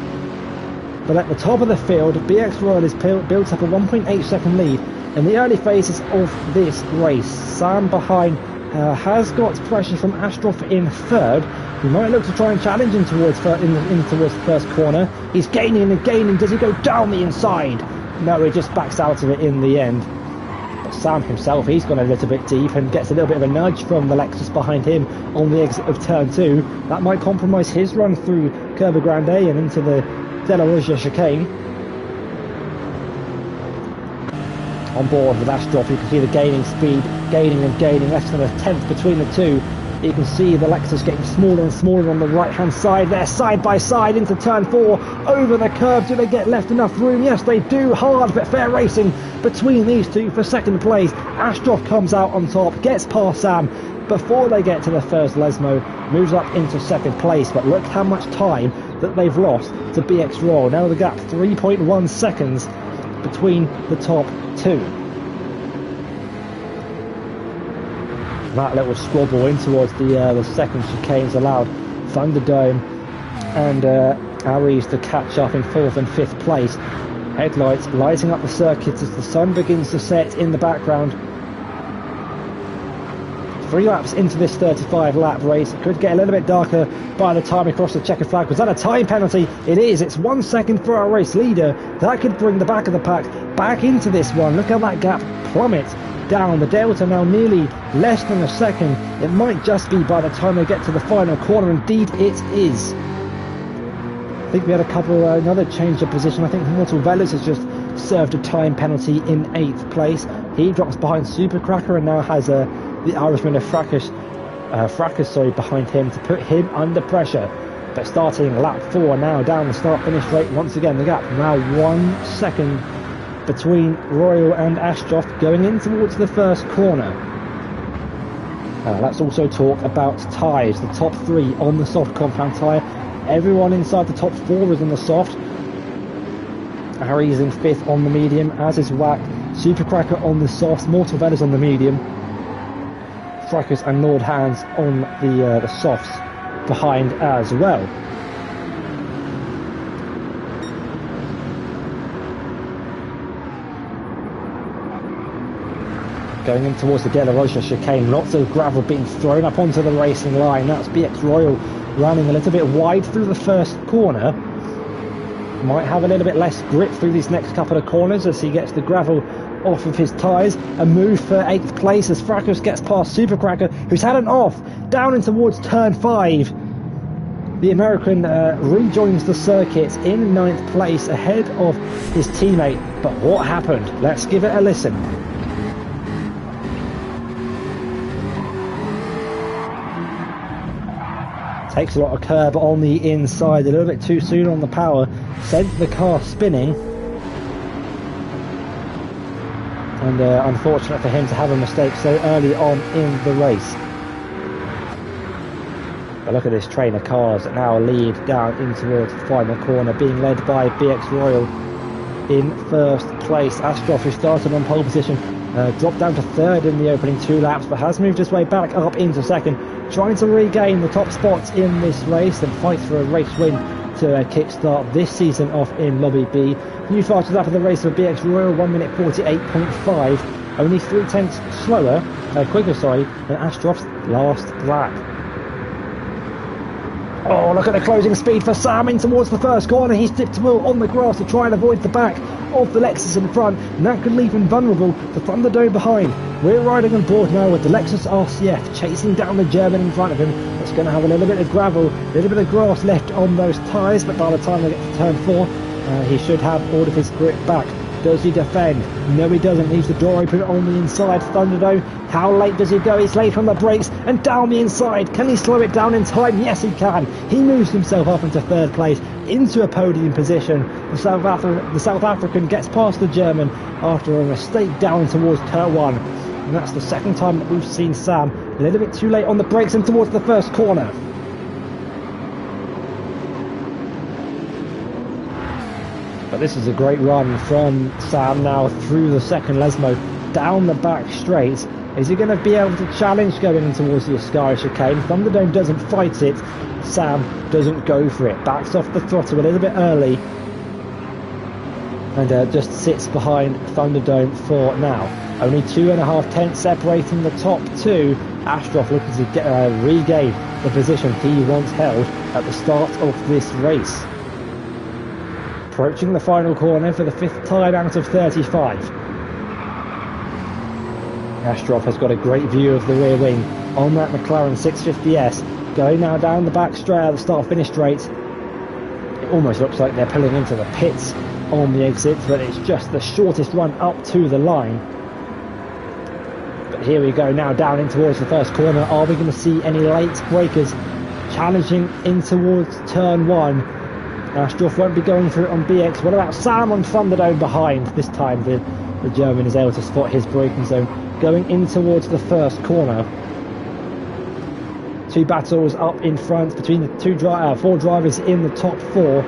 But at the top of the field, BX Royal has built up a 1.8 second lead in the early phases of this race. Sam behind has got pressure from Astroff in third. He might look to try and challenge him towards towards the first corner. He's gaining and gaining. Does he go down the inside? No, he just backs out of it in the end. But Sam himself, he's gone a little bit deep and gets a little bit of a nudge from the Lexus behind him on the exit of turn 2. That might compromise his run through Curva Grande and into the Della Roggia chicane. On board with Astroff, you can see the gaining speed, gaining and gaining, less than a tenth between the two. You can see the Lexus getting smaller and smaller on the right hand side there, side by side into turn 4, over the curve. Do they get left enough room? Yes, they do. Hard but fair racing between these two for second place. Astroff comes out on top, gets past Sam before they get to the first Lesmo, moves up into second place. But look how much time that they've lost to BX Royal. Now the gap 3.1 seconds between the top two. That little squabble in towards the second chicane's allowed Thunderdome and Aries to catch up in 4th and 5th place. Headlights lighting up the circuit as the sun begins to set in the background. 3 laps into this 35 lap race. It could get a little bit darker by the time we cross the checkered flag. Was that a time penalty? It is. It's 1 second for our race leader. That could bring the back of the pack back into this one. Look how that gap plummets down. The delta now nearly less than a second. It might just be by the time they get to the final corner. Indeed it is. I think we had a couple another change of position. I think Mortal Velas has just served a time penalty in 8th place. He drops behind Supercracker and now has the Irishman of Fracas behind him to put him under pressure. But starting lap 4 now down the start finish straight once again, the gap now 1 second between Royal and Astroff going in towards the first corner. Let's also talk about tyres. The top 3 on the soft compound tyre. Everyone inside the top 4 is on the soft. Harry's in 5th on the medium, as is Wack. Supercracker on the softs, Mortal Velas on the medium. Fracas and Lord Hands on the softs behind as well. Going in towards the Della Roggia chicane, lots of gravel being thrown up onto the racing line. That's BX Royal running a little bit wide through the first corner. Might have a little bit less grip through these next couple of corners as he gets the gravel off of his tyres. A move for 8th place as Fracas gets past Supercracker, who's had an off down in towards turn 5. The American rejoins the circuit in 9th place ahead of his teammate. But what happened? Let's give it a listen. Takes a lot of curb on the inside, a little bit too soon on the power, sent the car spinning. And unfortunate for him to have a mistake so early on in the race. But look at this train of cars that now lead down in towards the final corner, being led by BX Royal in 1st place. Astroff, who started on pole position, dropped down to 3rd in the opening 2 laps, but has moved his way back up into 2nd, trying to regain the top spots in this race and fight for a race win to kickstart this season off in Lobby B. New fastest lap of the race for BX Royal, 1 minute 48.5, only 0.3 quicker than Astroff's last lap. Oh, look at the closing speed for Sam in towards the first corner. He's dipped to wheel on the grass to try and avoid the back of the Lexus in front, and that could leave him vulnerable to Thunderdome behind. We're riding on board now with the Lexus RCF chasing down the German in front of him. It's going to have a little bit of gravel, a little bit of grass left on those tyres, but by the time they get to turn 4, he should have all of his grip back. Does he defend? No, he doesn't. Leaves the door open on the inside. Thunderdome, how late does he go? He's late on the brakes and down the inside. Can he slow it down in time? Yes, he can. He moves himself up into 3rd place, into a podium position. The South African gets past the German after a mistake down towards turn 1. And that's the 2nd time that we've seen Sam a little bit too late on the brakes and towards the first corner. But this is a great run from Sam now through the 2nd Lesmo, down the back straight. Is he going to be able to challenge going in towards the Ascari chicane? Thunderdome doesn't fight it. Sam doesn't go for it. Backs off the throttle a little bit early. and just sits behind Thunderdome for now. Only 2.5 tenths separating the top two. Astroff looking to regain the position he once held at the start of this race. Approaching the final corner for the 5th time out of 35. Astroff has got a great view of the rear wing on that McLaren 650S, going now down the back straight at the start-finish straight. It almost looks like they're pulling into the pits on the exit, but it's just the shortest run up to the line. But here we go now down in towards the first corner. Are we going to see any late breakers challenging in towards turn 1? Astroff won't be going through it on BX. What about Sam on Thunderdome behind? This time the German is able to spot his braking zone going in towards the first corner. Two battles up in front between the four drivers in the top 4.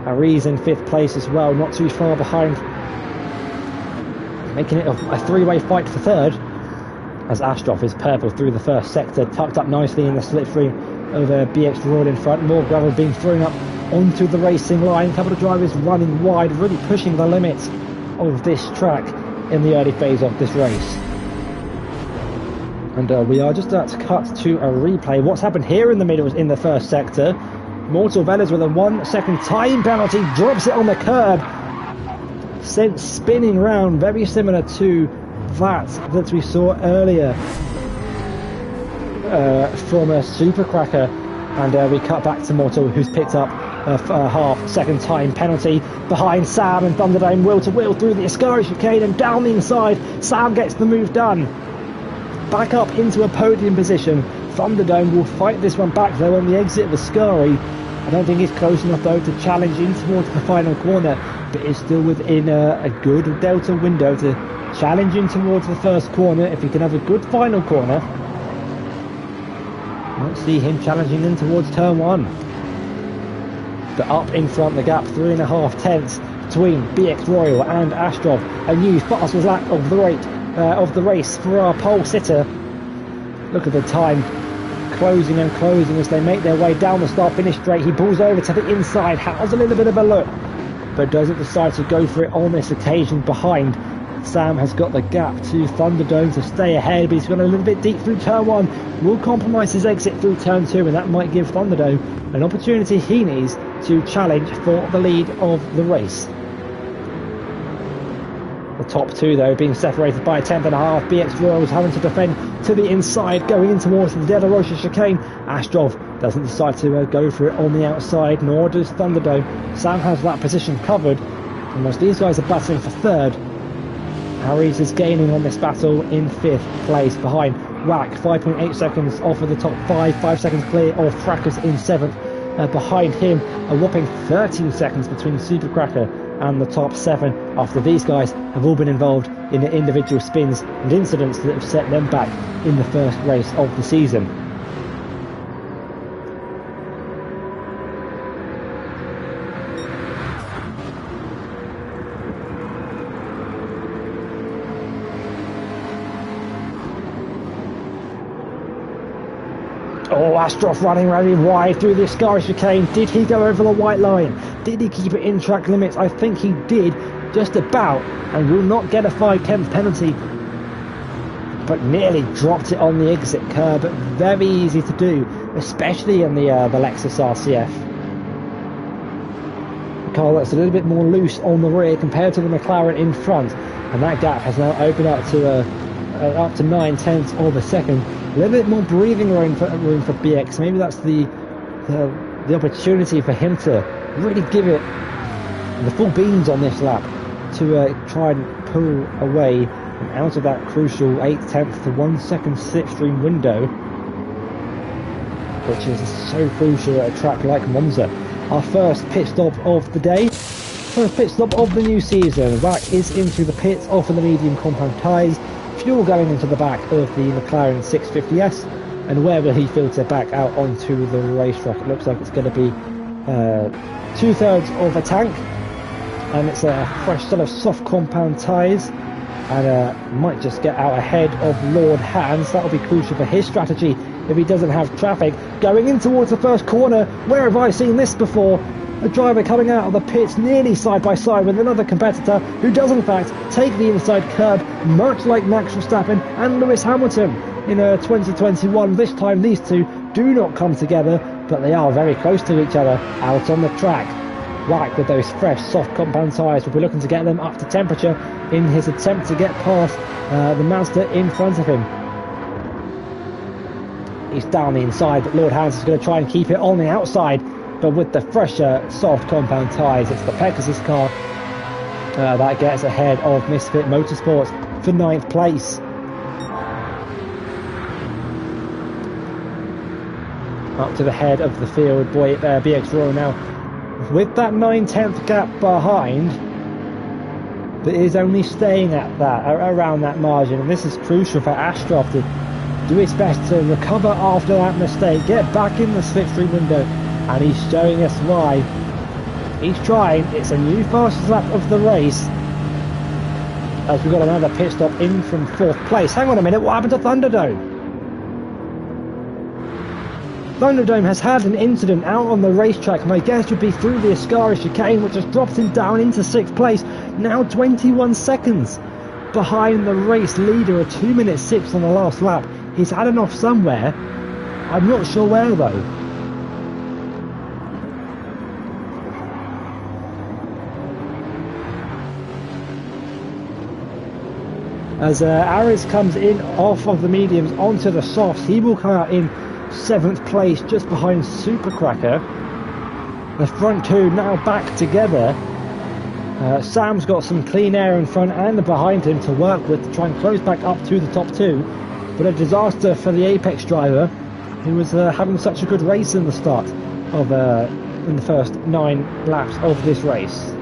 Ariz in 5th place as well, not too far behind, making it a 3-way fight for 3rd, as Astroff is purple through the first sector, tucked up nicely in the slipstream of BX Royal in front. More gravel being thrown up onto the racing line. A couple of drivers running wide, really pushing the limits of this track in the early phase of this race. And we are just about to cut to a replay. What's happened here in the middle is in the first sector. Mortal Velez with a 1 second time penalty, drops it on the curb, sent spinning round, very similar to that we saw earlier from a Supercracker. And we cut back to Mortal, who's picked up a half-second time penalty behind Sam and Thunderdome, wheel to wheel through the Ascari chicane and down the inside. Sam gets the move done. Back up into a podium position. Thunderdome will fight this one back though on the exit of Ascari. I don't think he's close enough though to challenge in towards the final corner, but is still within a good delta window to challenge in towards the first corner. If he can have a good final corner, I won't see him challenging in towards turn 1. But up in front, the gap 3.5 tenths between BX Royal and Astroff. A new fastest lap of the race for our pole sitter. Look at the time closing and closing as they make their way down the start finish straight. He pulls over to the inside, has a little bit of a look, but doesn't decide to go for it on this occasion behind. Sam has got the gap to Thunderdome to stay ahead, but he's gone a little bit deep through turn 1. Will compromise his exit through turn 2, and that might give Thunderdome an opportunity he needs to challenge for the lead of the race. The top 2 though being separated by a 10.5. BX Royals having to defend to the inside, going in towards the De La Rocha chicane. Astroff doesn't decide to go for it on the outside, nor does Thunderdome. Sam has that position covered, and as these guys are battling for 3rd, Ariz is gaining on this battle in 5th place behind Wack, 5.8 seconds off of the top 5 seconds clear of Frackers in 7th. Behind him, a whopping 13 seconds between Supercracker and the top 7, after these guys have all been involved in the individual spins and incidents that have set them back in the first race of the season. Oh, Astroff running really wide through the Ascari chicane. Did he go over the white line? Did he keep it in track limits? I think he did, just about, and will not get a 5/10 penalty, but nearly dropped it on the exit curb. Very easy to do, especially in the Lexus RCF. A car that's a little bit more loose on the rear compared to the McLaren in front, and that gap has now opened up to 9 tenths of a second. A little bit more breathing room for BX. Maybe that's the opportunity for him to really give it the full beans on this lap to try and pull away and out of that crucial 8 tenths to 1 second slipstream window, which is so crucial at a track like Monza. Our first pit stop of the day, first pit stop of the new season. Wack is into the pits, off of the medium compound tyres. Fuel going into the back of the McLaren 650S, and where will he filter back out onto the racetrack? It looks like it's going to be 2/3 of a tank, and it's a fresh set of soft compound tyres, and might just get out ahead of Lord Hans. That'll be crucial for his strategy if he doesn't have traffic. Going in towards the first corner. Where have I seen this before? A driver coming out of the pits nearly side by side with another competitor who does in fact take the inside curb, much like Max Verstappen and Lewis Hamilton in 2021. This time these two do not come together, but they are very close to each other out on the track. White, with those fresh soft compound tyres, will be looking to get them up to temperature in his attempt to get past the Mazda in front of him. He's down the inside, but Lord Hans is going to try and keep it on the outside, but with the fresher soft compound tyres, it's the Pegasus car that gets ahead of Misfit Motorsports for 9th place. Up to the head of the field, BX Royal now with that 9/10 gap behind, but is only staying at that, around that margin, and this is crucial for Astroff to do his best to recover after that mistake, get back in the slipstream window, and he's showing us why. He's trying. It's a new fastest lap of the race, as we've got another pit stop in from 4th place. Hang on a minute, what happened to Thunderdome? Thunderdome has had an incident out on the racetrack. My guess would be through the Ascari chicane, which has dropped him down into 6th place, now 21 seconds behind the race leader, a 2-minute 6 on the last lap. He's had an off somewhere, I'm not sure where though. As Aris comes in off of the mediums onto the softs, he will come out in 7th place, just behind Supercracker. The front two now back together. Sam's got some clean air in front and behind him to work with to try and close back up to the top two, but a disaster for the Apex driver, who was having such a good race in the start of in the first 9 laps of this race.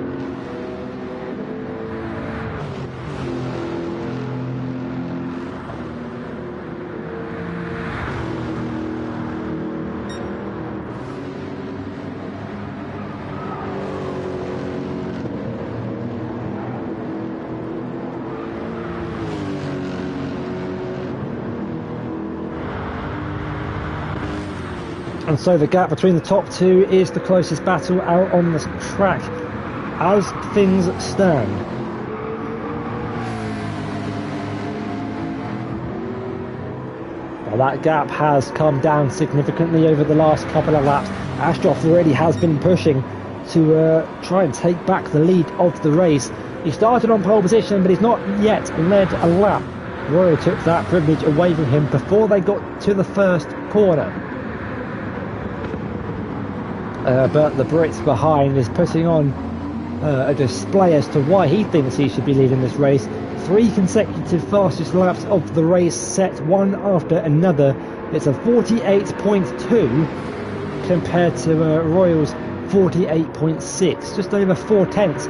And so the gap between the top two is the closest battle out on the track as things stand. Well, that gap has come down significantly over the last couple of laps. Astroff already has been pushing to try and take back the lead of the race. He started on pole position, but he's not yet led a lap. Royal took that privilege away from him before they got to the first corner. But the Brit behind is putting on a display as to why he thinks he should be leading this race. 3 consecutive fastest laps of the race, set one after another. It's a 48.2 compared to Royal's 48.6, just over 4/10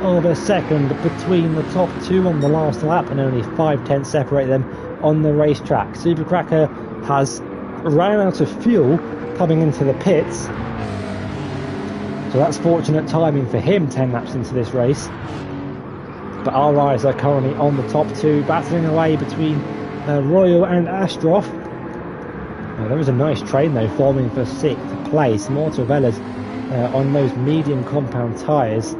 of a second between the top two on the last lap, and only 5/10 separate them on the racetrack. Supercracker has ran out of fuel coming into the pits, so that's fortunate timing for him 10 laps into this race. But our eyes are currently on the top two, battling away between Royal and Astroff. There was a nice train though forming for 6th place. More Torvellas on those medium compound tyres.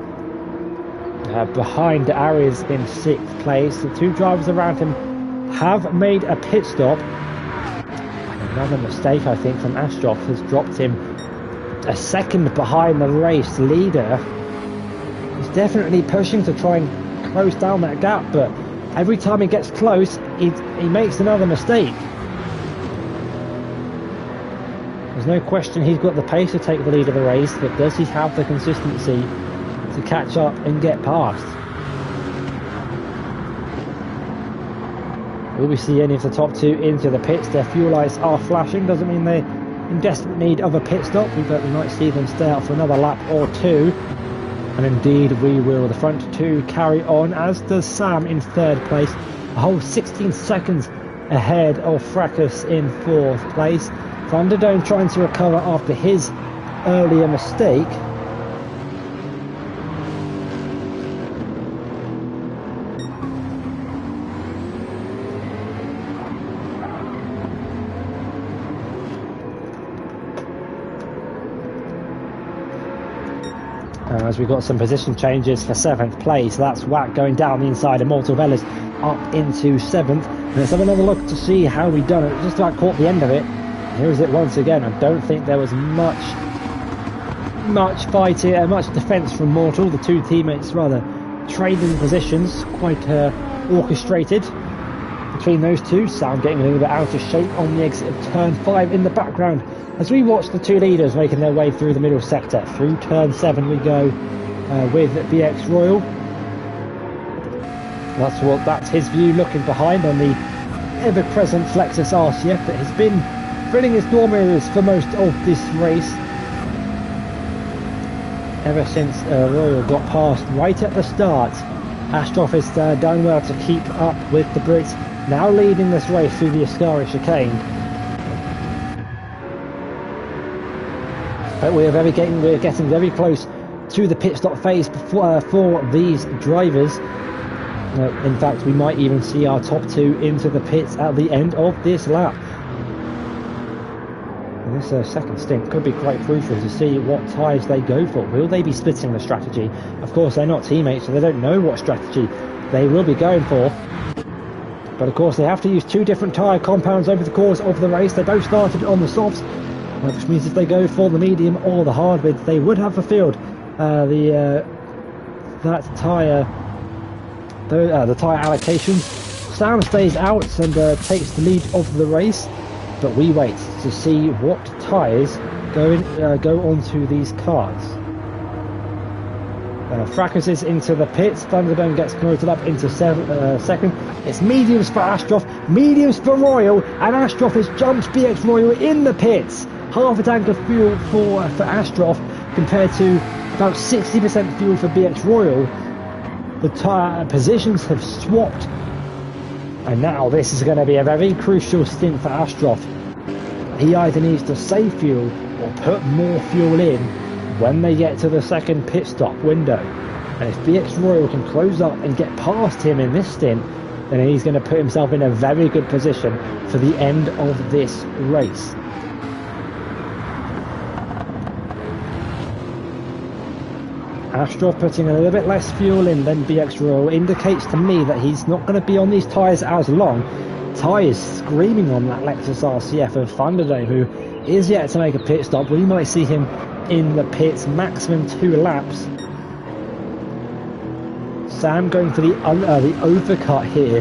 Behind Aries in 6th place. The 2 drivers around him have made a pit stop. Another mistake, I think, from Astroff has dropped him a second behind the race leader. He's definitely pushing to try and close down that gap, but every time he gets close, he makes another mistake. There's no question he's got the pace to take the lead of the race, but does he have the consistency to catch up and get past? Will we see any of the top two into the pits? Their fuel lights are flashing, doesn't mean they're in desperate need of a pit stop, but we might see them stay out for another lap or two. And indeed we will. The front two carry on, as does Sam in 3rd place, a whole 16 seconds ahead of Fracas in 4th place. Thunderdome trying to recover after his earlier mistake. as we've got some position changes for 7th place. That's Wack going down the inside, Immortal Velas up into 7th. And let's have another look to see how we done it. Just about caught the end of it. Here is it once again. I don't think there was much fight here, much defence from Mortal. The two teammates rather trading positions, quite orchestrated between those two. Sam getting a little bit out of shape on the exit of turn 5 in the background as we watch the two leaders making their way through the middle sector. Through turn 7 we go with BX Royal. That's his view looking behind on the ever-present Flexus RCF that has been filling its door mirrors for most of this race ever since Royal got past right at the start. Astroff has done well to keep up with the Brits, now leading this race through the Ascari chicane. But we're getting very close to the pit stop phase for these drivers. In fact, we might even see our top two into the pits at the end of this lap. And this second stint could be quite crucial to see what tyres they go for. Will they be splitting the strategy? Of course, they're not teammates, so they don't know what strategy they will be going for. But of course, they have to use two different tyre compounds over the course of the race. They both started on the softs, which means if they go for the medium or the hard bid, they would have fulfilled the tyre allocations. Sam stays out and takes the lead of the race, but we wait to see what tyres go onto these cars. Fracas is into the pits. Thunderdome gets promoted up into second. It's mediums for Astroff, mediums for Royal, and Astroff has jumped BX Royal in the pits. Half a tank of fuel for Astroff compared to about 60% fuel for BX Royal. The tyre positions have swapped, and now this is going to be a very crucial stint for Astroff. He either needs to save fuel or put more fuel in when they get to the second pit stop window. And if BX Royal can close up and get past him in this stint, then he's going to put himself in a very good position for the end of this race. Astroff putting a little bit less fuel in than BX Royal indicates to me that he's not going to be on these tyres as long. Ty is screaming on that Lexus RCF of Thunderdome, who is yet to make a pit stop. We might see him in the pits maximum 2 laps. Sam going for the overcut here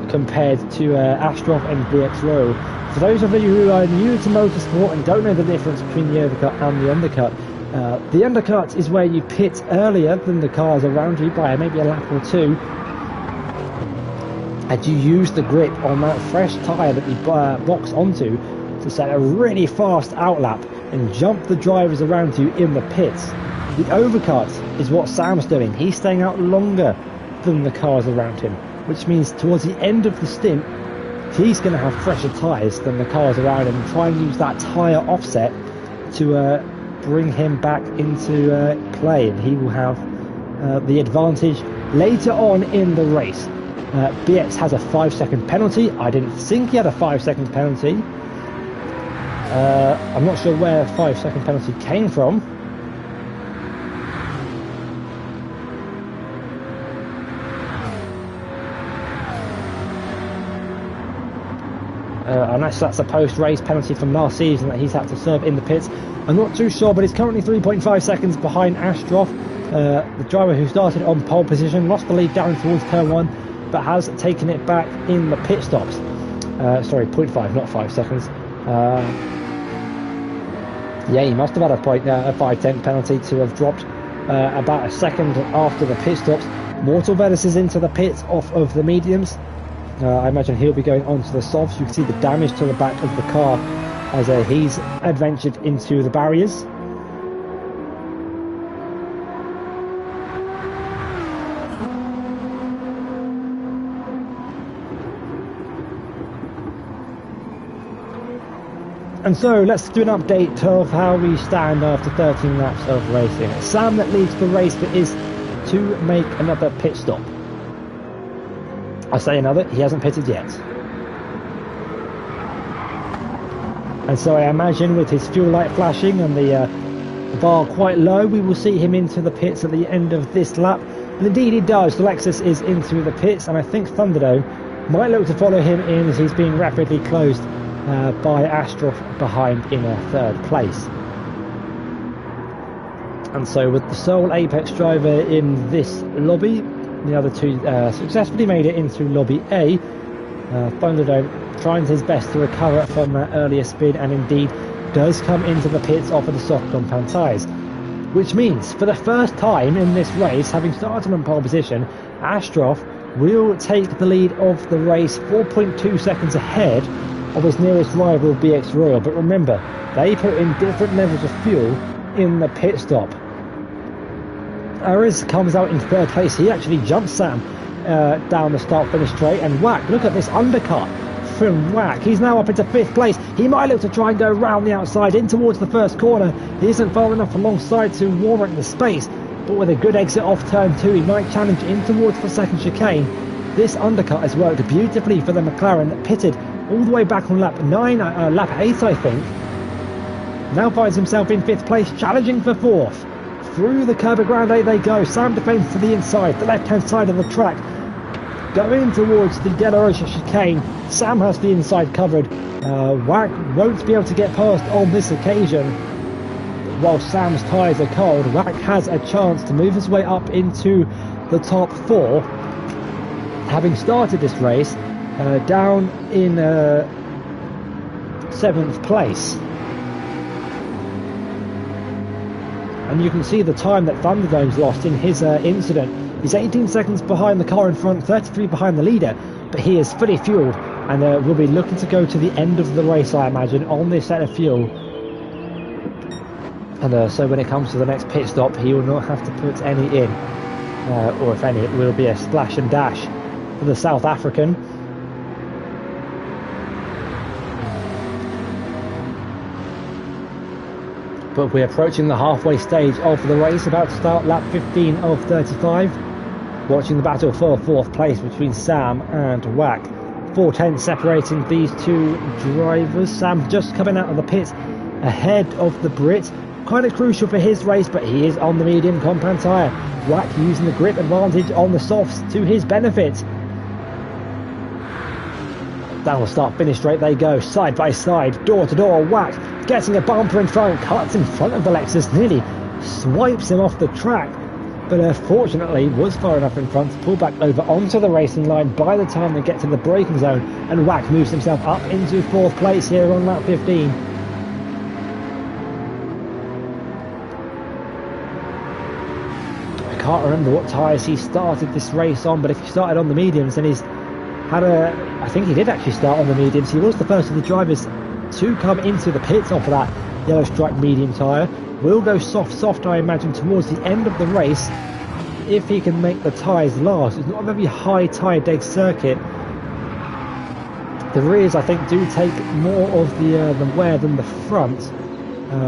compared to Astroff and BX Royal. For those of you who are new to motorsport and don't know the difference between the overcut and the undercut, the undercut is where you pit earlier than the cars around you by maybe a lap or 2, and you use the grip on that fresh tyre that you box onto to set a really fast outlap and jump the drivers around you in the pits. The overcut is what Sam's doing. He's staying out longer than the cars around him, which means towards the end of the stint he's going to have fresher tyres than the cars around him and try and use that tyre offset to bring him back into play, and he will have the advantage later on in the race. BX has a 5-second penalty. I didn't think he had a 5-second penalty. I'm not sure where a 5-second penalty came from. Unless that's a post-race penalty from last season that he's had to serve in the pits. I'm not too sure, but he's currently 3.5 seconds behind Astroff, the driver who started on pole position, lost the lead down towards turn 1, but has taken it back in the pit stops. Sorry, 0.5, not 5 seconds. Yeah, he must have had a 5-10 penalty to have dropped about a second after the pit stops. Mortal Vedas is into the pits off of the mediums. I imagine he'll be going onto the softs. You can see the damage to the back of the car as he's adventured into the barriers. And so let's do an update of how we stand after 13 laps of racing. It's Sam that leads the race, but is to make another pit stop. I say another, he hasn't pitted yet. And so I imagine with his fuel light flashing and the the bar quite low. We will see him into the pits at the end of this lap, and indeed he does. The Lexus is into the pits, and I think Thunderdome might look to follow him in as he's being rapidly closed by Astroff behind in a third place. And so with the sole Apex driver in this lobby, the other two successfully made it into lobby A. Thunderdome trying his best to recover from that earlier spin, and indeed does come into the pits off of the soft compound tyres, which means for the first time in this race, having started on pole position, Astroff will take the lead of the race 4.2 seconds ahead of his nearest rival BX Royal. But remember, they put in different levels of fuel in the pit stop. Ares comes out in third place. He actually jumps Sam down the start finish straight, and whack, look at this undercut from Whack. He's now up into fifth place. He might look to try and go round the outside in towards the first corner. He isn't far enough alongside to warrant the space, but with a good exit off turn 2, he might challenge in towards the second chicane. This undercut has worked beautifully for the McLaren that pitted all the way back on lap 8 I think. Now finds himself in fifth place, challenging for fourth. Through the Curva Grande they go. Sam defends to the inside, the left hand side of the track. Going towards the De La Rocha chicane, Sam has the inside covered. Whack won't be able to get past on this occasion. While Sam's tyres are cold, Whack has a chance to move his way up into the top 4, having started this race down in 7th place. And you can see the time that Thunderdome's lost in his incident. He's 18 seconds behind the car in front, 33 behind the leader, but he is fully fueled and will be looking to go to the end of the race, I imagine, on this set of fuel. And so when it comes to the next pit stop, he will not have to put any in, or if any, it will be a splash and dash for the South African. But we're approaching the halfway stage of the race, about to start lap 15 of 35. Watching the battle for fourth place between Sam and Whack. 4 tenths separating these two drivers. Sam just coming out of the pits ahead of the Brit. Kind of crucial for his race, but he is on the medium compound tyre. Whack using the grip advantage on the softs to his benefit. Down the start finish straight they go, side by side, door to door. Whack getting a bumper in front, cuts in front of the Lexus, nearly swipes him off the track, but fortunately was far enough in front to pull back over onto the racing line by the time they get to the braking zone, and Whack moves himself up into fourth place here on lap 15. I can't remember what tyres he started this race on, but if he started on the mediums, then he's had I think he did actually start on the mediums. He was the first of the drivers to come into the pits off of that yellow stripe medium tyre. Will go soft I imagine towards the end of the race if he can make the tyres last. It's not a very high tyre deg circuit. The rears I think do take more of the wear than the front,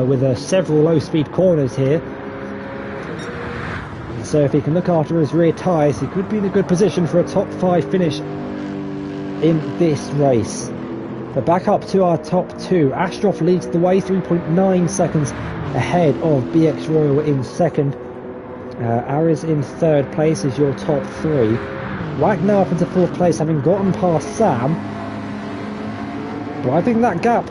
with several low speed corners here. So if he can look after his rear tyres, he could be in a good position for a top 5 finish in this race. But back up to our top 2. Astroff leads the way, 3.9 seconds ahead of BX Royal in second. Ares in third place is your top 3. Whack now up into fourth place, having gotten past Sam. But I think that gap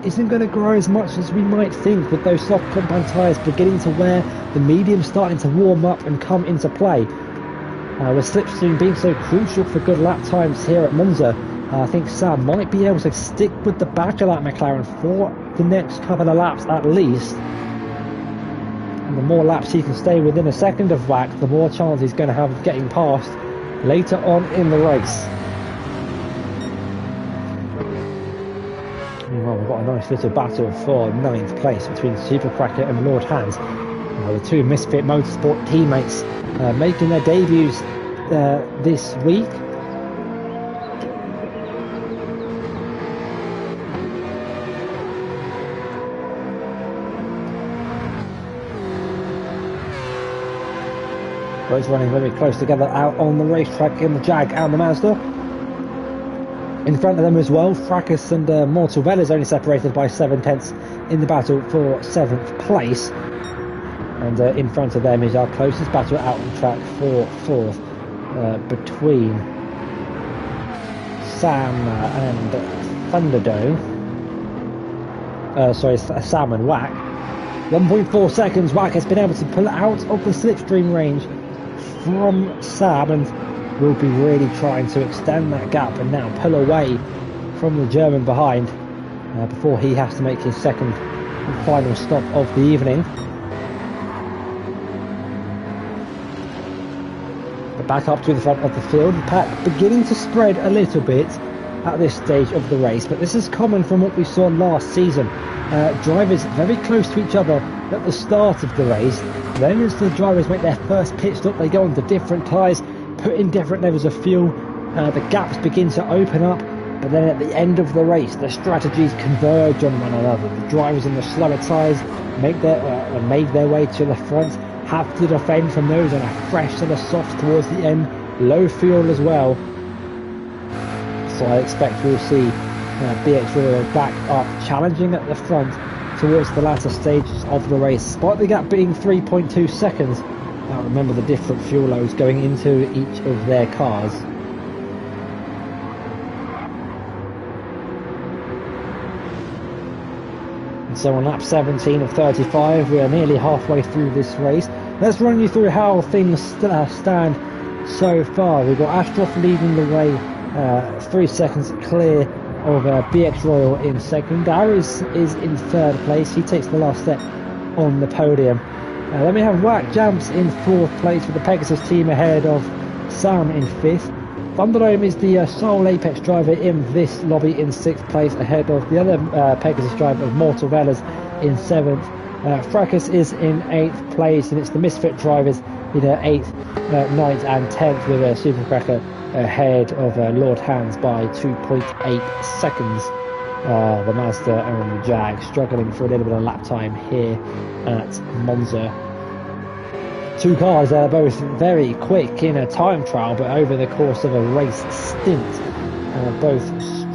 isn't going to grow as much as we might think, with those soft compound tyres beginning to wear, the medium starting to warm up and come into play. With slipstream being so crucial for good lap times here at Monza, I think Sam might be able to stick with the back of that McLaren for the next couple of laps at least. And the more laps he can stay within a second of Whack, the more chance he's going to have of getting past later on in the race. Well, we've got a nice little battle for 9th place between Supercracker and Lord Hans. The two Misfit Motorsport teammates making their debuts this week. Both running very close together out on the racetrack in the Jag and the Mazda. In front of them as well, Fracas and Mortal Vel is only separated by 7 tenths in the battle for 7th place. And in front of them is our closest battle out on track for 4th, between Sam and Thunderdome. Sorry, Sam and Whack. 1.4 seconds. Whack has been able to pull out of the slipstream range from Sam, and will be really trying to extend that gap and now pull away from the German behind before he has to make his second and final stop of the evening. But back up to the front of the field, the pack beginning to spread a little bit at this stage of the race, but this is common from what we saw last season. Drivers very close to each other at the start of the race, then as the drivers make their first pit stop, they go onto different tyres, put in different levels of fuel, the gaps begin to open up, but then at the end of the race the strategies converge on one another. The drivers in the slower tyres make their way to the front, have to defend from those on a fresh set of softs towards the end, low fuel as well. So I expect we'll see BX Royal back up, challenging at the front towards the latter stages of the race, despite the gap being 3.2 seconds. Remember the different fuel loads going into each of their cars. And so on lap 17 of 35, we are nearly halfway through this race. Let's run you through how things stand so far. We've got Astroff leading the way, 3 seconds clear of BX Royal in second. Aris is in third place. He takes the last step on the podium. Then we have Whack Jumps in 4th place with the Pegasus team ahead of Sam in 5th. Thunderdome is the sole Apex driver in this lobby in 6th place, ahead of the other Pegasus driver of Mortal Velas in 7th. Fracas is in 8th place, and it's the Misfit drivers in 8th, 9th and 10th, with Supercracker ahead of Lord Hands by 2.8 seconds. The Mazda and the Jag struggling for a little bit of lap time here at Monza. Two cars are both very quick in a time trial, but over the course of a race stint both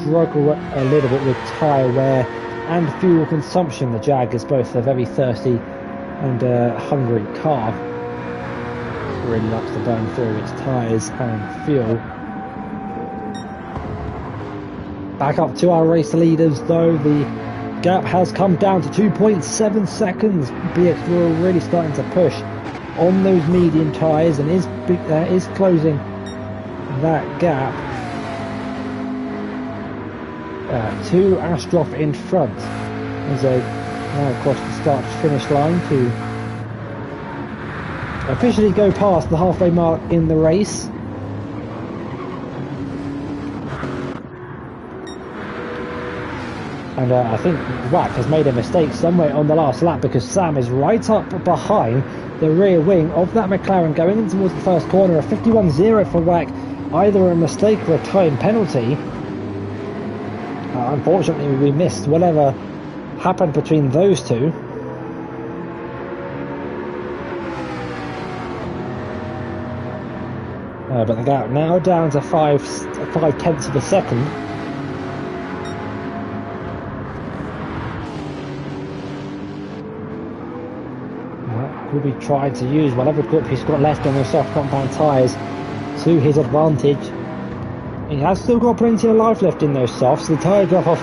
struggle a little bit with tyre wear and fuel consumption. The Jag is both a very thirsty and hungry car. Really likes to burn through its tyres and fuel. Back up to our race leaders though, the gap has come down to 2.7 seconds. BX Royal really starting to push on those medium tyres and is closing that gap to Astroff in front as they now across the start finish line to officially go past the halfway mark in the race. And I think Whack has made a mistake somewhere on the last lap, because Sam is right up behind the rear wing of that McLaren going in towards the first corner. A 51.0 for Whack, either a mistake or a time penalty. Unfortunately we missed whatever happened between those two. But the gap now down to 5 tenths of a second. Will be trying to use whatever grip he's got left on the soft compound tyres to his advantage. He has still got plenty of life left in those softs. The tyre drop off,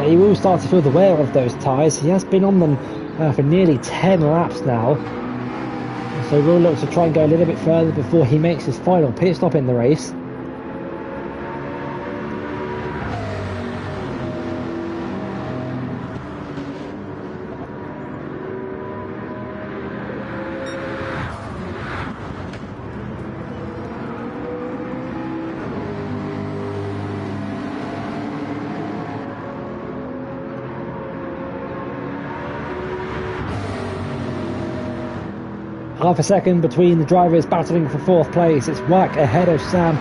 he will start to feel the wear of those tyres. He has been on them for nearly 10 laps now, so we'll look to try and go a little bit further before he makes his final pit stop in the race. Half a second between the drivers battling for 4th place. It's Whack ahead of Sam.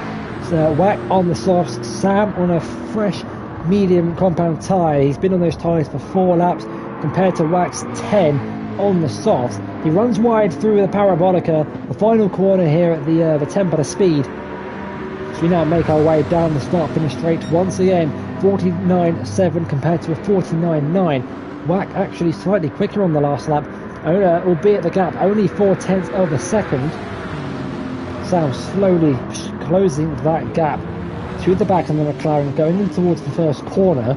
Whack on the softs, Sam on a fresh medium compound tyre. He's been on those tyres for 4 laps compared to Whack's 10 on the softs. He runs wide through the Parabolica, the final corner here at the Temple of Speed. So we now make our way down the start finish straight once again. 49.7 compared to a 49.9 Whack actually slightly quicker on the last lap, albeit the gap only 0.4 of a second. Sam slowly closing that gap to the back of the McLaren, going in towards the first corner,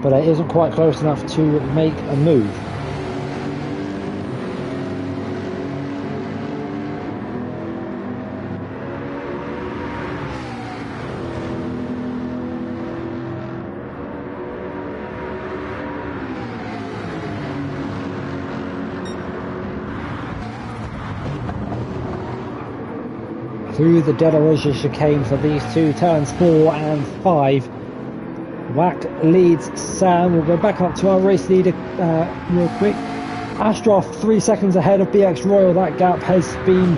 but it isn't quite close enough to make a move. Through the Delaware chicane for these two turns 4 and 5. Whack leads Sam. We'll go back up to our race leader real quick. Astroff 3 seconds ahead of BX Royal. That gap has been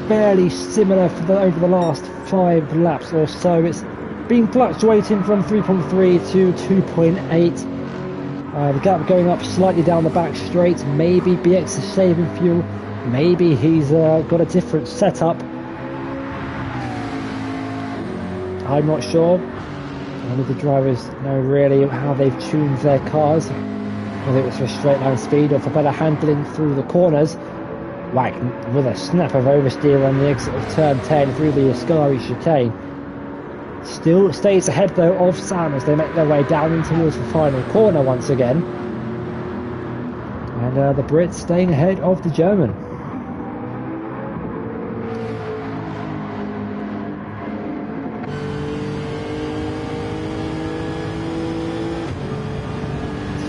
fairly similar over the last 5 laps or so. It's been fluctuating from 3.3 to 2.8. The gap going up slightly down the back straight. Maybe BX is saving fuel. Maybe he's got a different setup. I'm not sure. None of the drivers know really how they've tuned their cars, whether it was for straight line speed or for better handling through the corners. Whack with a snap of oversteer on the exit of turn 10 through the Ascari chicane. Still stays ahead though of Sam as they make their way down in towards the final corner once again. And the Brits staying ahead of the German.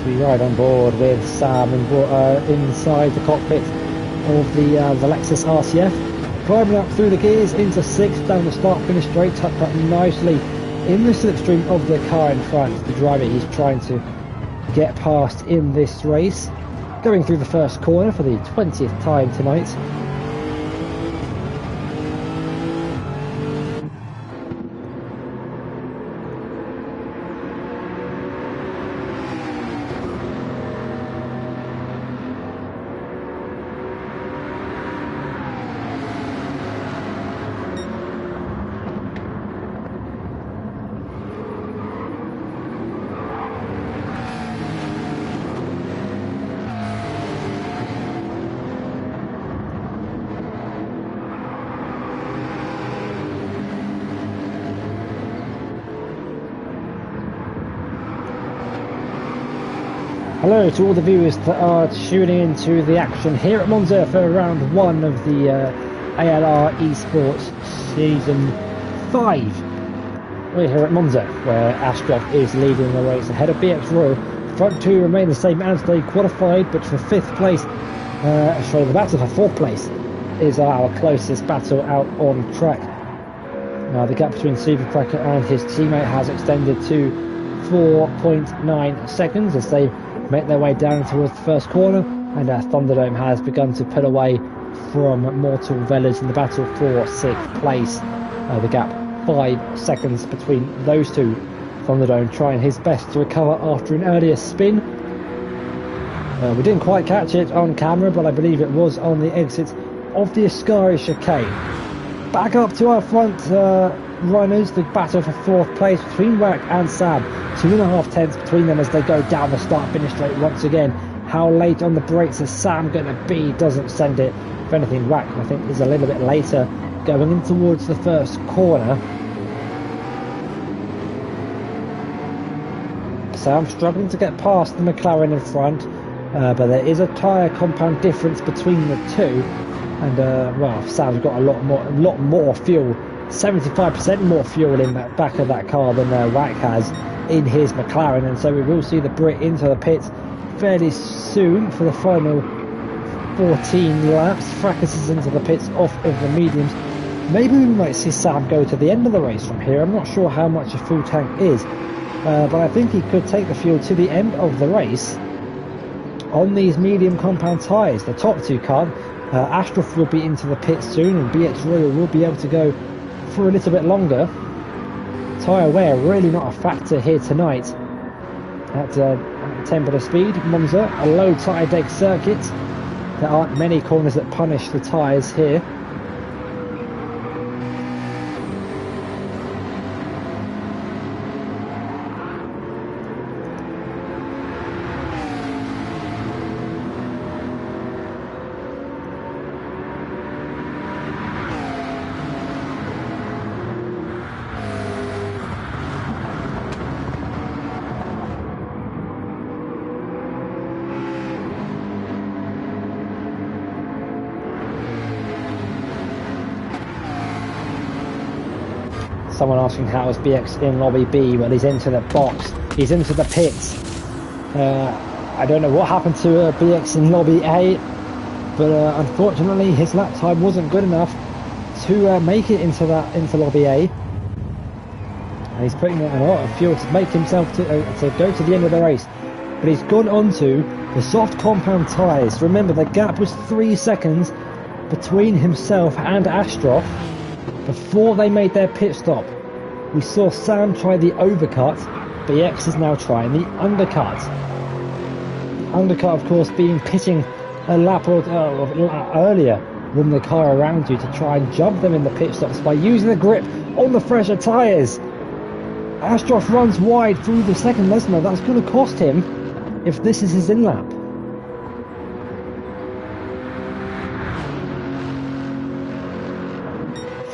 We ride on board with Sam inside the cockpit of the Lexus RCF, climbing up through the gears into 6th down the start finish straight, tucked up nicely in the slipstream of the car in front. The driver he's trying to get past in this race, going through the first corner for the 20th time tonight. Hello to all the viewers that are tuning into the action here at Monza for round 1 of the ALR Esports Season 5. We're here at Monza, where Astroff is leading the race ahead of BX Royal. Front 2 remain the same as they qualified, but for 5th place, the battle for 4th place is our closest battle out on track. The gap between Supercracker and his teammate has extended to 4.9 seconds as they make their way down towards the first corner, and Thunderdome has begun to pull away from Mortal Velas in the battle for 6th place. The gap 5 seconds between those two. Thunderdome trying his best to recover after an earlier spin. We didn't quite catch it on camera, but I believe it was on the exit of the Ascari chicane. Back up to our front runners, the battle for 4th place between Whack and Sam. 2.5 tenths between them as they go down the start finish straight once again. How late on the brakes is Sam going to be? Doesn't send it. If anything, Whack I think is a little bit later, going in towards the first corner. Sam struggling to get past the McLaren in front, but there is a tyre compound difference between the two, and well, Sam's got a lot more fuel, 75% more fuel in the back of that car than Whack has in his McLaren, and so we will see the Brit into the pits fairly soon for the final 14 laps. Fracasses into the pits off of the mediums. Maybe we might see Sam go to the end of the race from here. I'm not sure how much a full tank is, but I think he could take the fuel to the end of the race on these medium compound tyres. The top two can't. Astroff will be into the pits soon, and BX Royal will be able to go for a little bit longer. Tyre wear really not a factor here tonight at 10 speed. Monza, a low tyre deck circuit. There aren't many corners that punish the tyres here. Someone asking how is BX in lobby B? Well, he's into the box. He's into the pits. I don't know what happened to BX in lobby A, but unfortunately his lap time wasn't good enough to make it into lobby A. And he's putting in a lot of fuel to make himself to go to the end of the race. But he's gone onto the soft compound tyres. Remember, the gap was 3 seconds between himself and Astroff before they made their pit stop. We saw Sam try the overcut. BX is now trying the undercut. The undercut, of course, being pitting a lap or earlier than the car around you to try and jump them in the pit stops by using the grip on the fresher tyres. Astroff runs wide through the second Lesnar. That's going to cost him if this is his in-lap.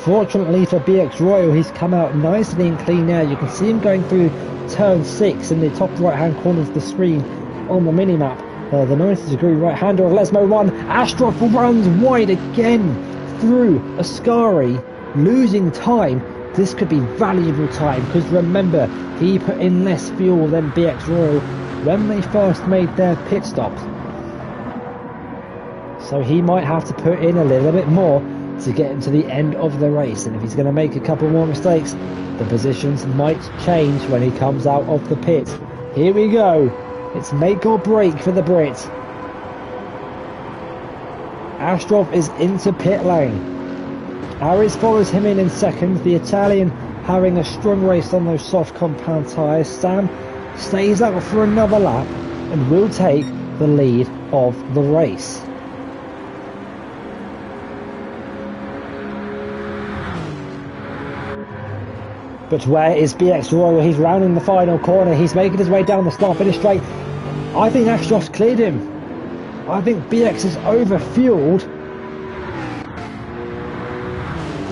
Fortunately for BX Royal, he's come out nicely and clean now. You can see him going through turn 6 in the top right hand corner of the screen on the minimap. The 90-degree right-hander of Lesmo 1. Astroff runs wide again through Ascari, losing time. This could be valuable time, because remember, he put in less fuel than BX Royal when they first made their pit stops. So he might have to put in a little bit more to get him to the end of the race. And if he's going to make a couple more mistakes, the positions might change when he comes out of the pit. Here we go. It's make or break for the Brit. Astroff is into pit lane. Aris follows him in second. The Italian having a strong race on those soft compound tyres. Sam stays out for another lap and will take the lead of the race. But where is BX Royal? He's rounding the final corner. He's making his way down the start-finish straight. I think Astroff's cleared him. I think BX is over-fueled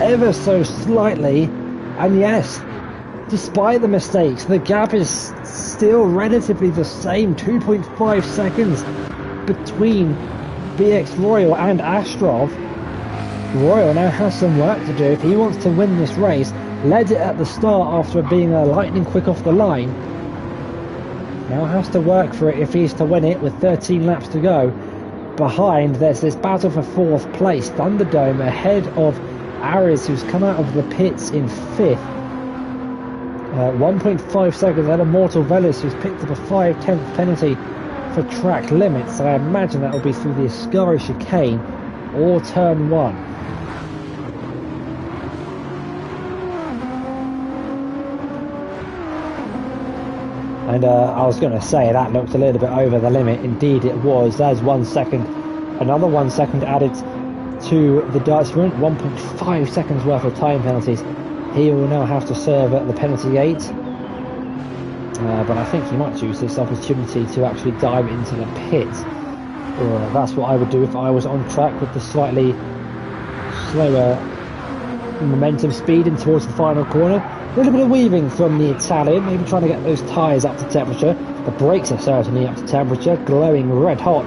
ever so slightly. And yes, despite the mistakes, the gap is still relatively the same. 2.5 seconds between BX Royal and Astroff. Royal now has some work to do if he wants to win this race. Led it at the start after being lightning quick off the line. Now has to work for it if he's to win it with 13 laps to go. Behind, there's this battle for 4th place. Thunderdome ahead of Aris, who's come out of the pits in 5th. 1.5 seconds ahead of Mortal Velis, who's picked up a 5/10 penalty for track limits. I imagine that will be through the Ascari chicane or turn 1. And I was going to say that looked a little bit over the limit. Indeed it was. There's 1 second. Another 1 second added to the Dutch sprint. 1.5 seconds worth of time penalties. He will now have to serve at the penalty gate. But I think he might use this opportunity to actually dive into the pit. That's what I would do if I was on track with the slightly slower momentum speed in towards the final corner. A little bit of weaving from the Italian, maybe trying to get those tyres up to temperature. The brakes are certainly up to temperature, glowing red hot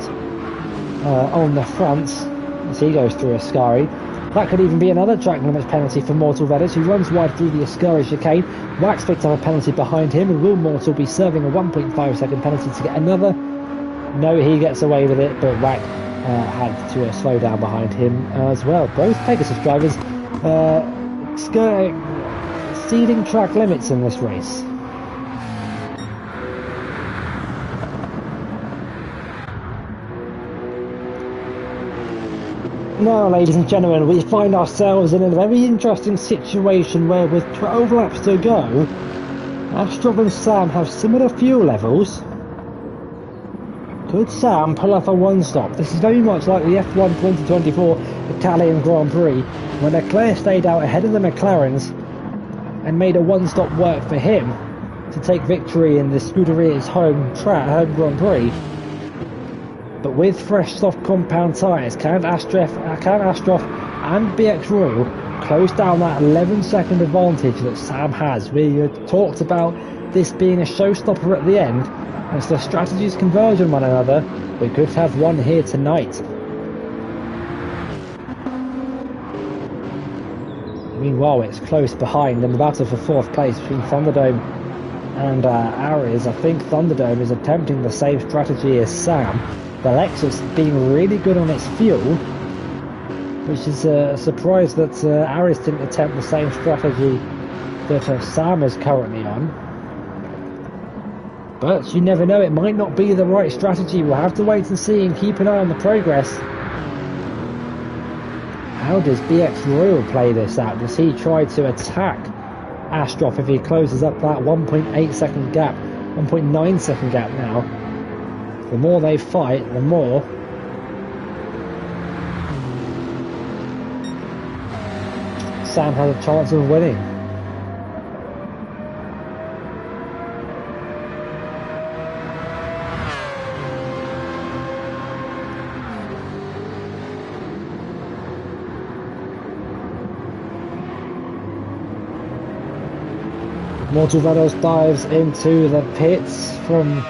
on the fronts as he goes through Ascari. That could even be another track limits penalty for Mortal Velis, who runs wide through the Ascari chicane. Wax picked up a penalty behind him, and will Mortal be serving a 1.5 second penalty to get another? No, he gets away with it, but Wax had to slow down behind him as well. Both Pegasus drivers exceeding track limits in this race. Now, ladies and gentlemen, we find ourselves in a very interesting situation where with 12 laps to go, Astroff and Sam have similar fuel levels. Could Sam pull off a one-stop? This is very much like the F1 2024 Italian Grand Prix, when Leclerc stayed out ahead of the McLarens and made a one-stop work for him to take victory in the Scuderia's home Grand Prix. But with fresh soft compound tyres, can Astroff and BX Royal close down that 11-second advantage that Sam has? We talked about this being a showstopper at the end. As the strategies converge on one another, we could have one here tonight. Meanwhile, it's close behind in the battle for 4th place between Thunderdome and Ares. I think Thunderdome is attempting the same strategy as Sam. The Lexus being really good on its fuel, which is a surprise that Ares didn't attempt the same strategy that Sam is currently on. But you never know, it might not be the right strategy. We'll have to wait and see and keep an eye on the progress. How does BX Royal play this out? Does he try to attack Astroff if he closes up that 1.8 second gap, 1.9 second gap now? The more they fight, the more Sam has a chance of winning. Mortavados dives into the pits from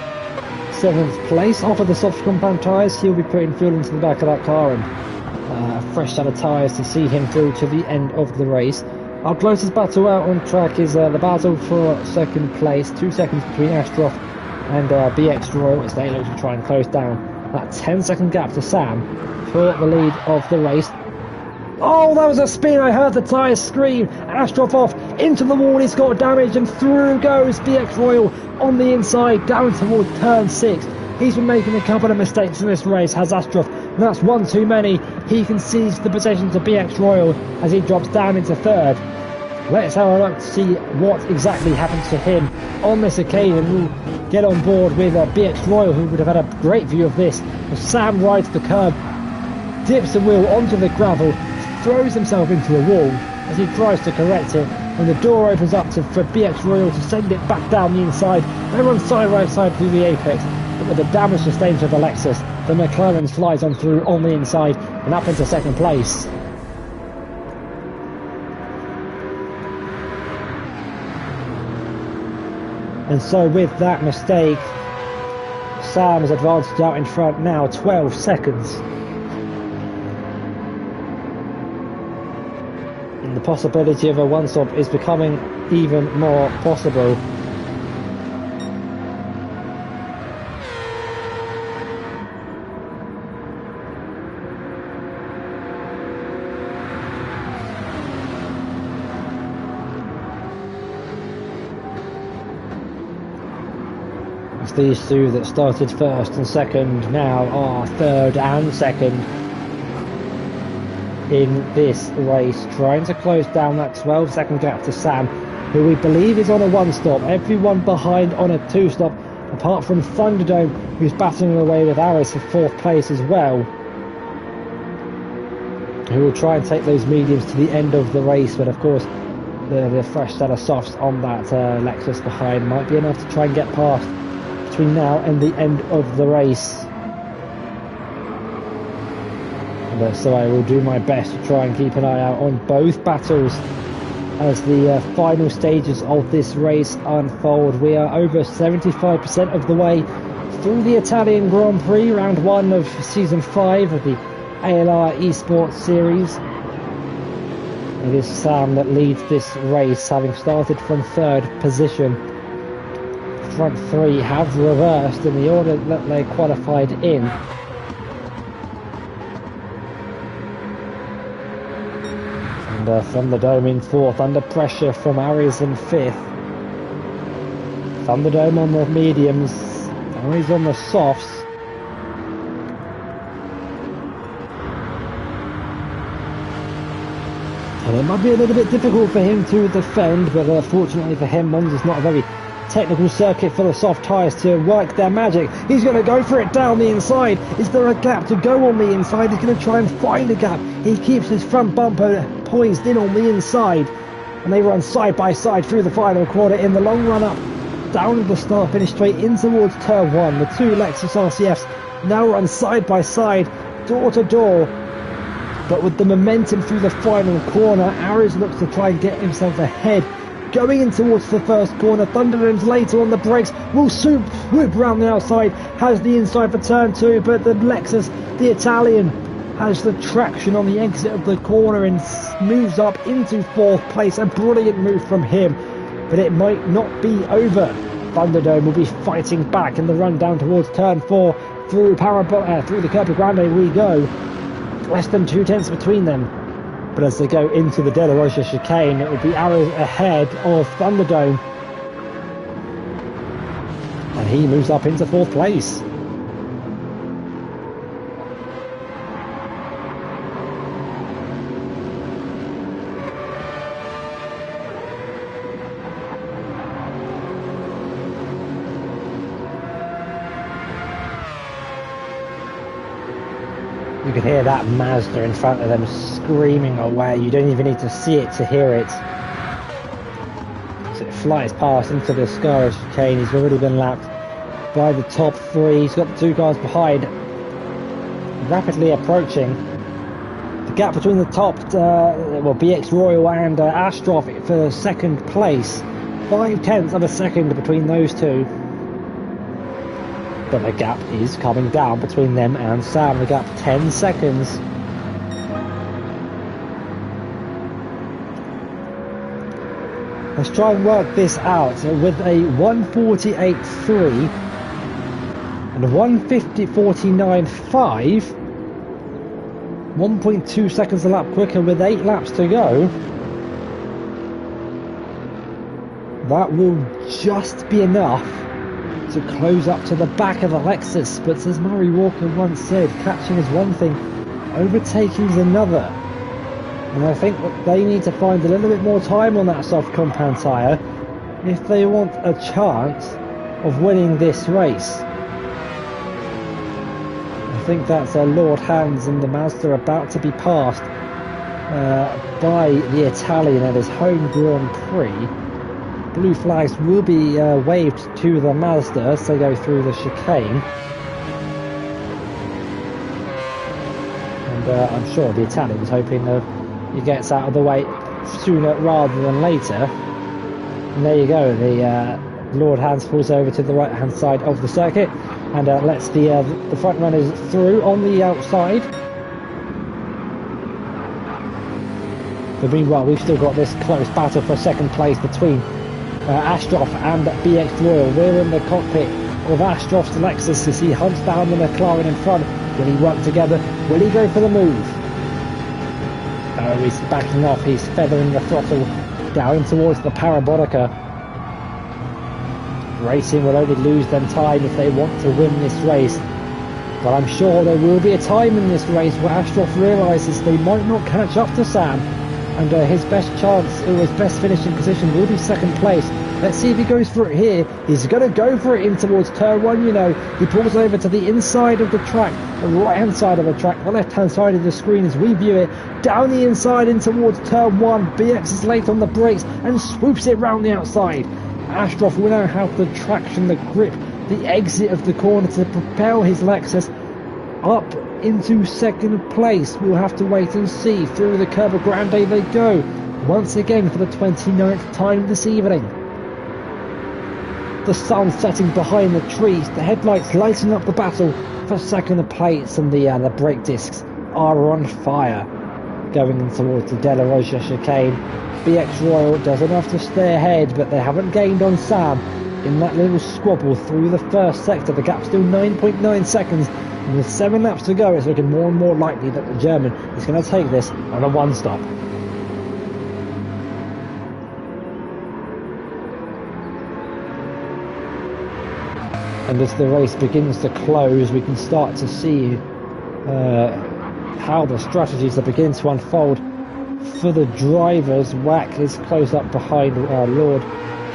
7th place. Off of the soft compound tyres, he'll be putting fuel into the back of that car and a fresh set of tyres to see him through to the end of the race. Our closest battle out on track is the battle for 2nd place, 2 seconds between Astroff and BX Royal, as they look to try and close down that 10-second gap to Sam for the lead of the race. Oh, that was a spin. I heard the tyres scream. Astroff off into the wall. He's got damage and through goes BX Royal on the inside down towards turn 6. He's been making a couple of mistakes in this race, has Astroff. And that's one too many. He concedes the possession to BX Royal as he drops down into 3rd. Let's have a look to see what exactly happens to him on this occasion. We'll get on board with BX Royal, who would have had a great view of this. As Sam rides the curb, dips the wheel onto the gravel, throws himself into a wall as he tries to correct it, and the door opens up for BX Royal to send it back down the inside. They run side by side through the apex, but with the damage sustained to the Lexus, the McLaren flies on through on the inside and up into 2nd place. And so with that mistake, Sam is advanced out in front now, 12 seconds. And the possibility of a one-stop is becoming even more possible. It's these two that started 1st and 2nd now are 3rd and 2nd in this race, trying to close down that 12-second gap to Sam, who we believe is on a 1-stop. Everyone behind on a 2-stop, apart from Thunderdome, who's battling away with Ares for 4th place as well, who will try and take those mediums to the end of the race. But of course, the fresh set of softs on that Lexus behind might be enough to try and get past between now and the end of the race. So I will do my best to try and keep an eye out on both battles as the final stages of this race unfold. We are over 75% of the way through the Italian Grand Prix, round 1 of season 5 of the ALR Esports series. It is Sam that leads this race, having started from 3rd position. Front 3 have reversed in the order that they qualified in. Thunderdome in 4th, under pressure from Ares in 5th. Thunderdome on the mediums, Ares on the softs. And it might be a little bit difficult for him to defend, but fortunately for him, Monza's not a very technical circuit for the soft tyres to work their magic. He's going to go for it down the inside. Is there a gap to go on the inside? He's going to try and find a gap. He keeps his front bumper poised in on the inside, and they run side by side through the final quarter in the long run up down to the start finish straight in towards turn 1. The 2 Lexus RCFs now run side by side, door to door, but with the momentum through the final corner, Ares looks to try and get himself ahead. Going in towards the first corner, Thunderdome's later on the brakes, will swoop around the outside, has the inside for turn 2, but the Lexus, the Italian, has the traction on the exit of the corner and moves up into 4th place. A brilliant move from him, but it might not be over. Thunderdome will be fighting back in the run down towards turn 4 through the Curva Grande we go. Less than 2 tenths between them. But as they go into the De La Rocha chicane, it will be Aero ahead of Thunderdome. And he moves up into 4th place. You can hear that Mazda in front of them screaming away. You don't even need to see it to hear it. So it flies past into the Scar chicane. He's already been lapped by the top 3. He's got the 2 cars behind, rapidly approaching. The gap between the top, BX Royal and Astroff for 2nd place. 5 tenths of a second between those 2. But the gap is coming down between them and Sam. The gap 10 seconds. Let's try and work this out with a 1:48.3 and a 1:50.49.5. 1.2 seconds a lap quicker with 8 laps to go. That will just be enough to close up to the back of the Lexus, but as Murray Walker once said, catching is one thing, overtaking is another. And I think that they need to find a little bit more time on that soft compound tyre if they want a chance of winning this race. I think that's Lord Hans and the Mazda about to be passed by the Italian at his home Grand Prix. Blue flags will be waved to the Mazda as they go through the chicane. And I'm sure the Italian is hoping he gets out of the way sooner rather than later. And there you go, the Lord Hans falls over to the right hand side of the circuit and lets the front runners through on the outside. But meanwhile, we've still got this close battle for 2nd place between Astroff and BX Royal. We're in the cockpit of Astroff's Lexus as he hunts down the McLaren in front. Will he work together? Will he go for the move? Oh, he's backing off. He's feathering the throttle down towards the Parabolica. Racing will only lose them time if they want to win this race. But I'm sure there will be a time in this race where Astroff realises they might not catch up to Sam. And his best chance, or his best finishing position, will be 2nd place. Let's see if he goes for it here. He's going to go for it in towards turn 1, you know. He pulls over to the inside of the track, the right-hand side of the track, the left-hand side of the screen as we view it. Down the inside in towards turn 1. BX is late on the brakes and swoops it round the outside. Astroff will now have the traction, the grip, the exit of the corner to propel his Lexus up into 2nd place. We'll have to wait and see. Through the Curva Grande they go, once again for the 29th time this evening. The sun setting behind the trees, the headlights lighting up the battle for 2nd place, and the brake discs are on fire. Going in towards the De La Rocha chicane, BX Royal does enough to stay ahead, but they haven't gained on Sam in that little squabble through the 1st sector. The gap's still 9.9 seconds. And with 7 laps to go, it's looking more and more likely that the German is going to take this on a 1-stop. And as the race begins to close, we can start to see how the strategies are beginning to unfold for the drivers. Wack is close up behind Lord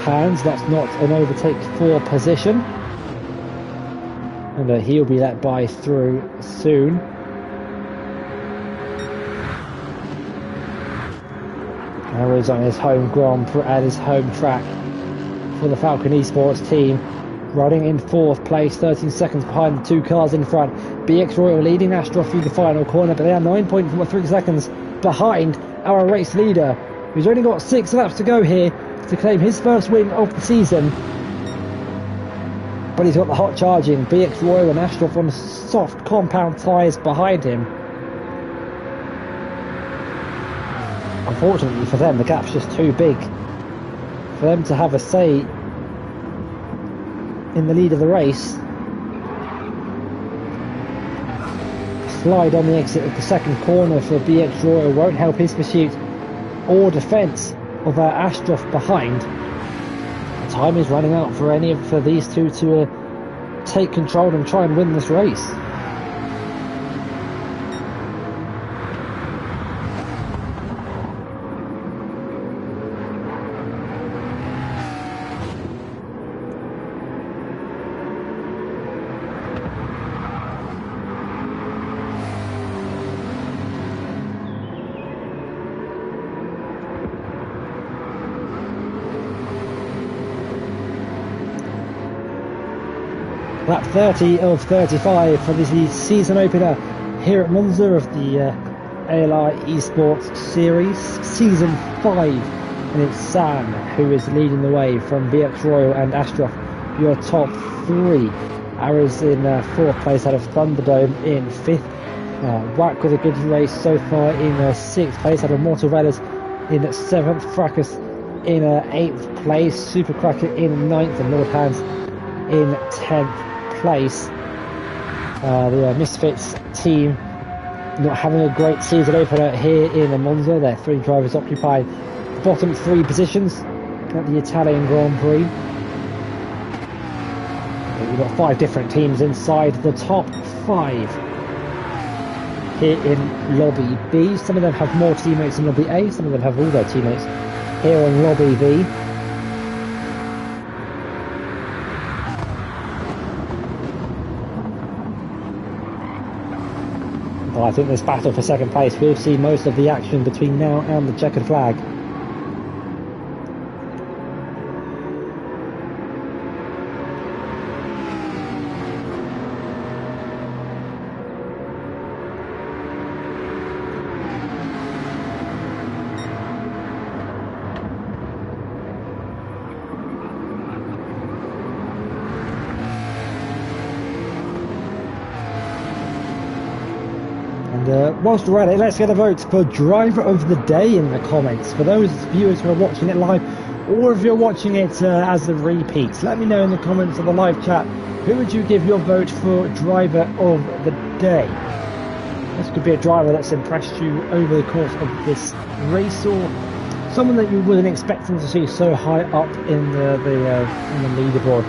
Hans. That's not an overtake for position. And he'll be let by through soon. Aero's on his home at his home track for the Falcon Esports team, running in 4th place, 13 seconds behind the 2 cars in front. BX Royal leading Astroff through the final corner, but they are 9.3 seconds behind our race leader, who's only got 6 laps to go here to claim his first win of the season. But he's got the hot charging BX Royal and Astroff on soft compound tyres behind him. unfortunately for them, the gap's just too big for them to have a say in the lead of the race. Slide on the exit of the second corner for BX Royal won't help his pursuit or defence of Astroff behind. Time is running out for these two to take control and try and win this race. Lap 30 of 35 for the season opener here at Monza of the ALI Esports Series, Season 5, and it's Sam who is leading the way from BX Royal and Astroff, your top three. Aero's in 4th place out of Thunderdome in 5th, Wack with a good race so far in 6th place out of Mortal Velas in 7th, Fracas in 8th place, Super Cracker in 9th, and Lord Hands in 10th place. The Misfits team not having a great season opener here in Monza. Their 3 drivers occupy the bottom 3 positions at the Italian Grand Prix. We've got 5 different teams inside the top 5 here in Lobby B. Some of them have more teammates in Lobby A, some of them have all their teammates here in Lobby B. I think this battle for second place will see most of the action between now and the checkered flag. Whilst we're at it, let's get a vote for driver of the day in the comments. For those viewers who are watching it live, or if you're watching it as a repeat, let me know in the comments of the live chat, who would you give your vote for driver of the day? This could be a driver that's impressed you over the course of this race, or someone that you wasn't expecting to see so high up in the leaderboard.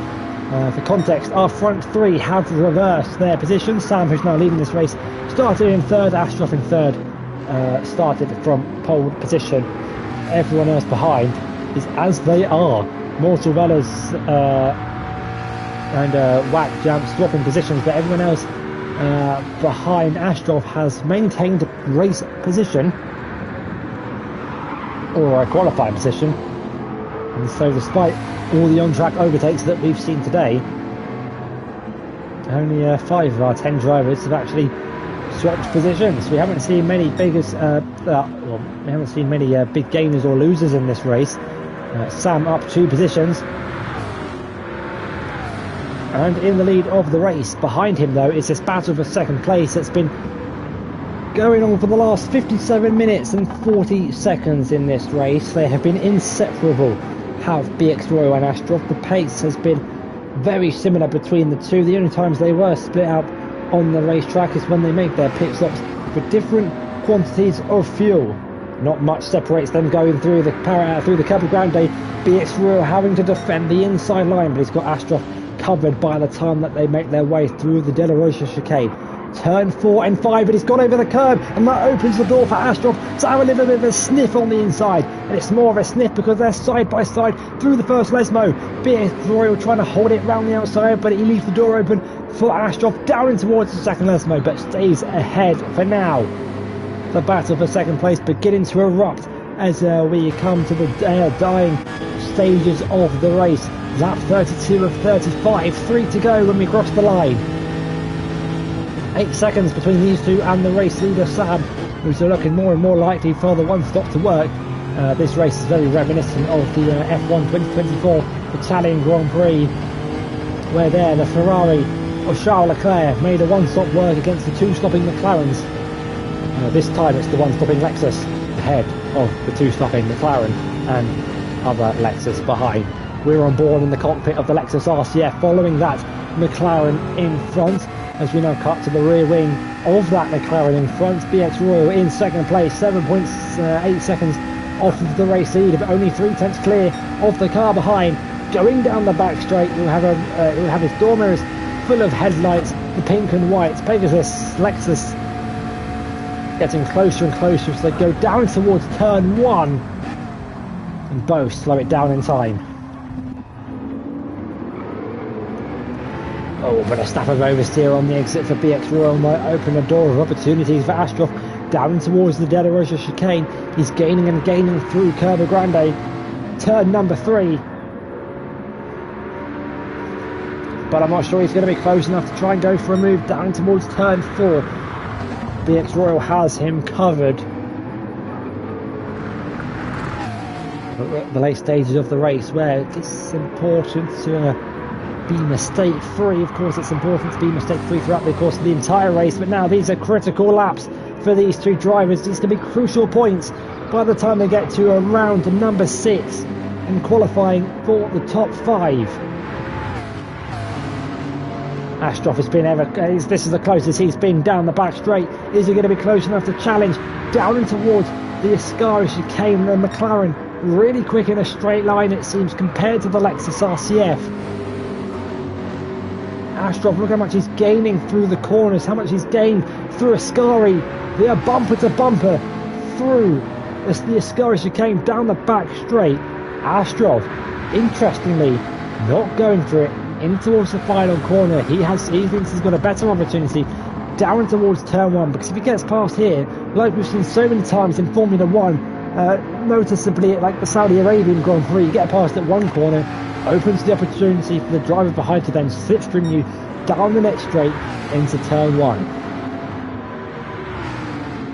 For context, our front 3 have reversed their position. Sam, who's now leading this race, started in 3rd, Astroff in 3rd, started from pole position. Everyone else behind is as they are. Mortal Velas and Wack Jump swapping positions, but everyone else behind Astroff has maintained race position, or a qualifying position. And so despite all the on-track overtakes that we've seen today, only 5 of our 10 drivers have actually swapped positions. We haven't seen many big gainers or losers in this race. Sam up 2 positions and in the lead of the race. Behind him though is this battle for second place that's been going on for the last 57 minutes and 40 seconds in this race. They have been inseparable, have BX Royal and Astroff. The pace has been very similar between the two. The only times they were split up on the racetrack is when they make their pit stops for different quantities of fuel. Not much separates them going through the Cabo Grande. BX Royal having to defend the inside line, but he's got Astroff covered by the time that they make their way through the De La Rocha chicane. Turn 4 and 5, but he's got over the curb, and that opens the door for Astroff to have a little bit of a sniff on the inside. And it's more of a sniff because they're side by side through the first Lesmo. BX Royal trying to hold it round the outside, but he leaves the door open for Astroff down in towards the second Lesmo, but stays ahead for now. The battle for second place beginning to erupt as we come to the dying stages of the race. Lap 32 of 35, 3 to go when we cross the line. 8 seconds between these two and the race leader Sam, who's looking more and more likely for the one stop to work. This race is very reminiscent of the F1 2024 Italian Grand Prix, where there the Ferrari of Charles Leclerc made a one stop work against the 2 stopping McLarens. This time it's the one stopping Lexus. ahead of the two stopping McLaren and other Lexus behind. We're on board in the cockpit of the Lexus RCF, following that McLaren in front, as we now cut to the rear wing of that McLaren in front. BX Royal in second place, 7.8 seconds off of the race leader, but only 3/10 clear of the car behind. Going down the back straight, he'll have his door mirrors full of headlights, the pink and white. Pegasus Lexus getting closer and closer as they go down towards turn 1, and both slow it down in time. Oh, but a snap of oversteer on the exit for BX Royal might open a door of opportunities for Astroff. Down towards the De La Rocha chicane, he's gaining and gaining through Curva Grande, turn number 3. But I'm not sure he's going to be close enough to try and go for a move down towards turn 4. BX Royal has him covered. At the late stages of the race, where it's important to be mistake-free. Of course, it's important to be mistake-free throughout the course of the entire race, but now these are critical laps for these two drivers. These can be crucial points by the time they get to around number 6 and qualifying for the top 5. Astroff has been this is the closest he's been down the back straight. Is he going to be close enough to challenge down and towards the Ascari chicane? The McLaren really quick in a straight line, it seems, compared to the Lexus RCF. Astroff, look how much he's gaining through the corners, how much he's gained through Ascari. They are bumper to bumper through the Ascari chicane down the back straight. Astroff, interestingly, not going for it in towards the final corner. He thinks he's got a better opportunity down towards turn 1, because if he gets past here, like we've seen so many times in Formula 1, noticeably like the Saudi Arabian Grand Prix, you get past at one corner, opens the opportunity for the driver behind to then slipstream you down the next straight into turn 1.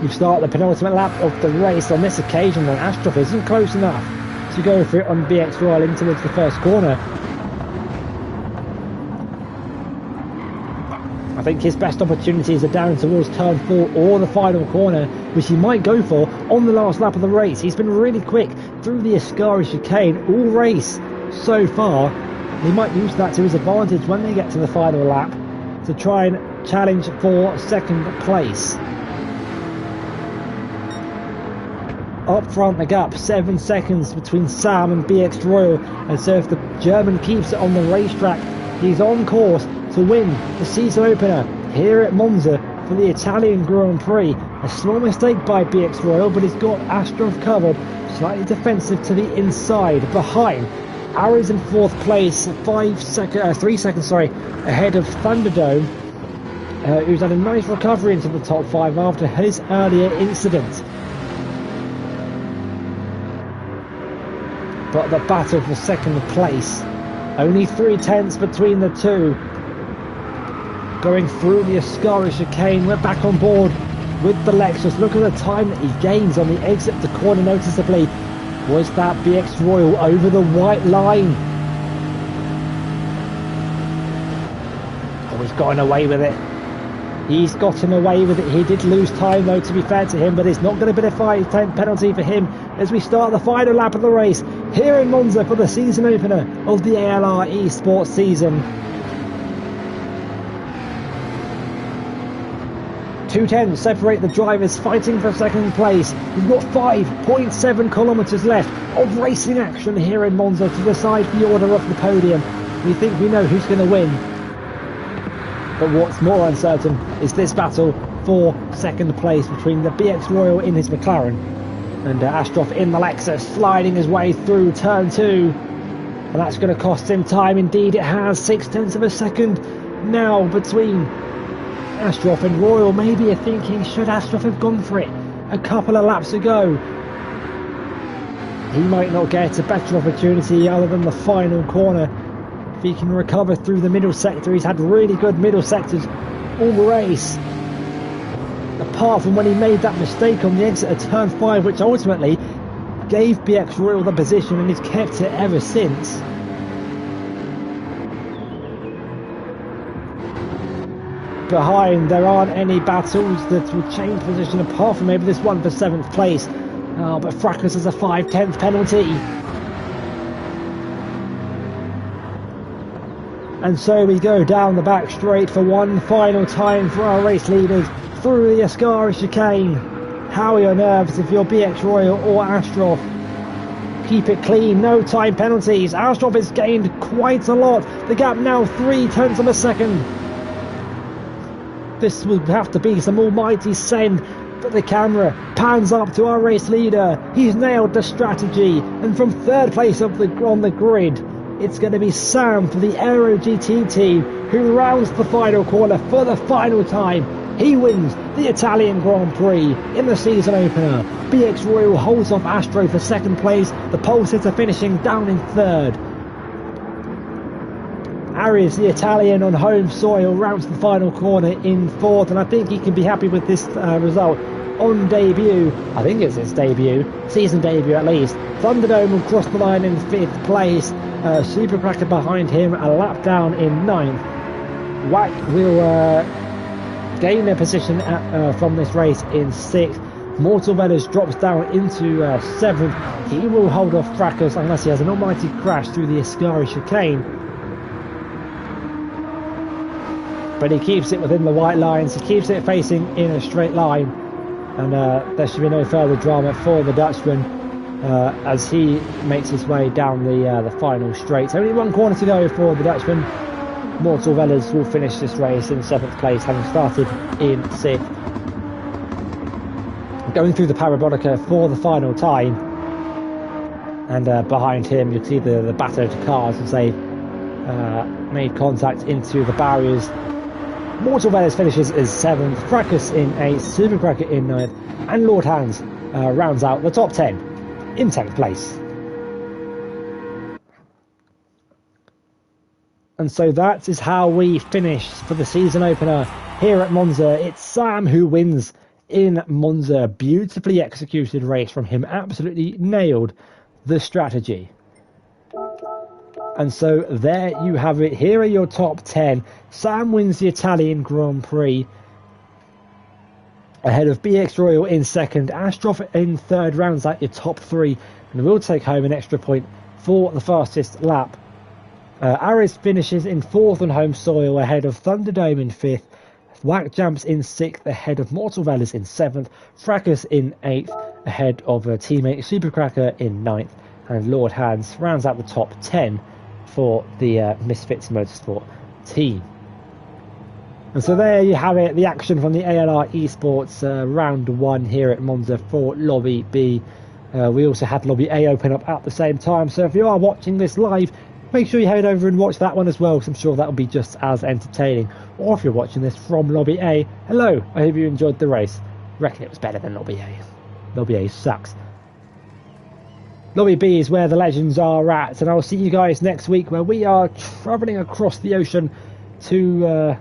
You start the penultimate lap of the race on this occasion, and Astroff isn't close enough to go for it on BX Royal in towards the first corner. I think his best opportunities are down towards turn 4 or the final corner, which he might go for on the last lap of the race. He's been really quick through the Ascari chicane all race so far. He might use that to his advantage when they get to the final lap to try and challenge for second place. Up front, the gap 7 seconds between Sam and BX Royal, and so if the German keeps it on the racetrack, he's on course to win the season opener here at Monza for the Italian Grand Prix. A small mistake by BX Royal, but he's got Astroff covered, slightly defensive to the inside. Behind, Aero's in 4th place, 3 seconds ahead of Thunderdome, who's had a nice recovery into the top 5 after his earlier incident. But the battle for second place, only 3/10 between the two. Going through the Ascari chicane, we're back on board with the Lexus. Look at the time that he gains on the exit of the corner noticeably. Was that BX Royal over the white line? Oh, he's gotten away with it. He's gotten away with it. He did lose time though, to be fair to him, but it's not going to be a 5-10 penalty for him as we start the final lap of the race here in Monza for the season opener of the ALR Esports season. 2:10 separate the drivers fighting for second place. We've got 5.7 kilometres left of racing action here in Monza to decide the order of the podium. We think we know who's going to win, but what's more uncertain is this battle for second place between the BX Royal in his McLaren and Astroff in the Lexus, sliding his way through turn 2, and that's going to cost him time. Indeed it has. 0.6 of a second now between Astroff and Royal. Maybe you're thinking, should Astroff have gone for it a couple of laps ago? He might not get a better opportunity other than the final corner. If he can recover through the middle sector, he's had really good middle sectors all race. Apart from when he made that mistake on the exit of turn 5, which ultimately gave BX Royal the position, and he's kept it ever since. Behind, there aren't any battles that will change position apart from maybe this one for 7th place. Oh, but Fracas has a 5/10 penalty. And so we go down the back straight for one final time for our race leaders through the Ascari chicane. How are your nerves if you're BX Royal or Astroff? Keep it clean, no time penalties. Astroff has gained quite a lot. The gap now 0.3 of a second. This would have to be some almighty send, but the camera pans up to our race leader. He's nailed the strategy, and from third place on the grid, it's going to be Sam for the Aero GT team, who rounds the final corner for the final time. He wins the Italian Grand Prix in the season opener. BX Royal holds off Astro for second place, the pole sitter finishing down in third. Aries, the Italian on home soil, rounds the final corner in fourth, and I think he can be happy with this result. On debut, I think it's his debut, season debut at least, Thunderdome will cross the line in fifth place. Supercracker behind him, a lap down in ninth. Wack will gain a position from this race in sixth. Mortal Vedas drops down into seventh. He will hold off Fracas unless he has an almighty crash through the Ascari chicane. But he keeps it within the white lines, he keeps it facing in a straight line, and there should be no further drama for the Dutchman as he makes his way down the final straight. Only one corner to go for the Dutchman. Mortal Velas will finish this race in seventh place, having started in sixth. Going through the Parabolica for the final time, and behind him you'll see the battered cars as they made contact into the barriers. Mortal Velas finishes as 7th, Fracas in 8th, Supercracker in 9th, and Lord Hands rounds out the top 10 in 10th place. And so that is how we finish for the season opener here at Monza. It's Sam who wins in Monza. Beautifully executed race from him, absolutely nailed the strategy. And so there you have it. Here are your top 10. Sam wins the Italian Grand Prix ahead of BX Royal in second. Astroff in third, rounds out your top 3 and will take home an extra point for the fastest lap. Aris finishes in fourth on home soil ahead of Thunderdome in fifth. Whack jumps in sixth ahead of Mortal Velas in seventh. Fracas in eighth ahead of teammate Supercracker in ninth. And Lord Hands rounds out the top 10 for the Misfits Motorsport team. And so there you have it, the action from the ALR Esports round 1 here at Monza for Lobby B. We also had Lobby A open up at the same time, so if you are watching this live, make sure you head over and watch that one as well, because I'm sure that will be just as entertaining. Or if you're watching this from Lobby A, hello, I hope you enjoyed the race. I reckon it was better than Lobby A. Lobby A sucks. Lobby B is where the legends are at, and I'll see you guys next week, where we are travelling across the ocean to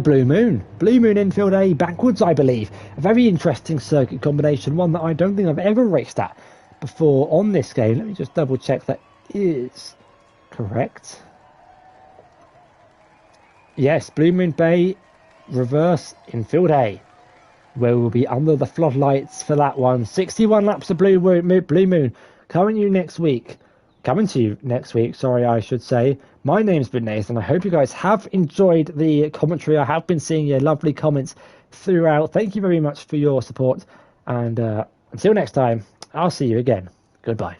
Blue Moon. Blue Moon infield A backwards, I believe. A very interesting circuit combination, one that I don't think I've ever raced at before on this game. Let me just double check that is correct. Yes, Blue Moon Bay reverse infield A, where we'll be under the floodlights for that one. 61 laps of Blue Moon coming to you next week, sorry, I should say. My name's been Nathan. I hope you guys have enjoyed the commentary. I have been seeing your lovely comments throughout. Thank you very much for your support, and until next time, I'll see you again. Goodbye.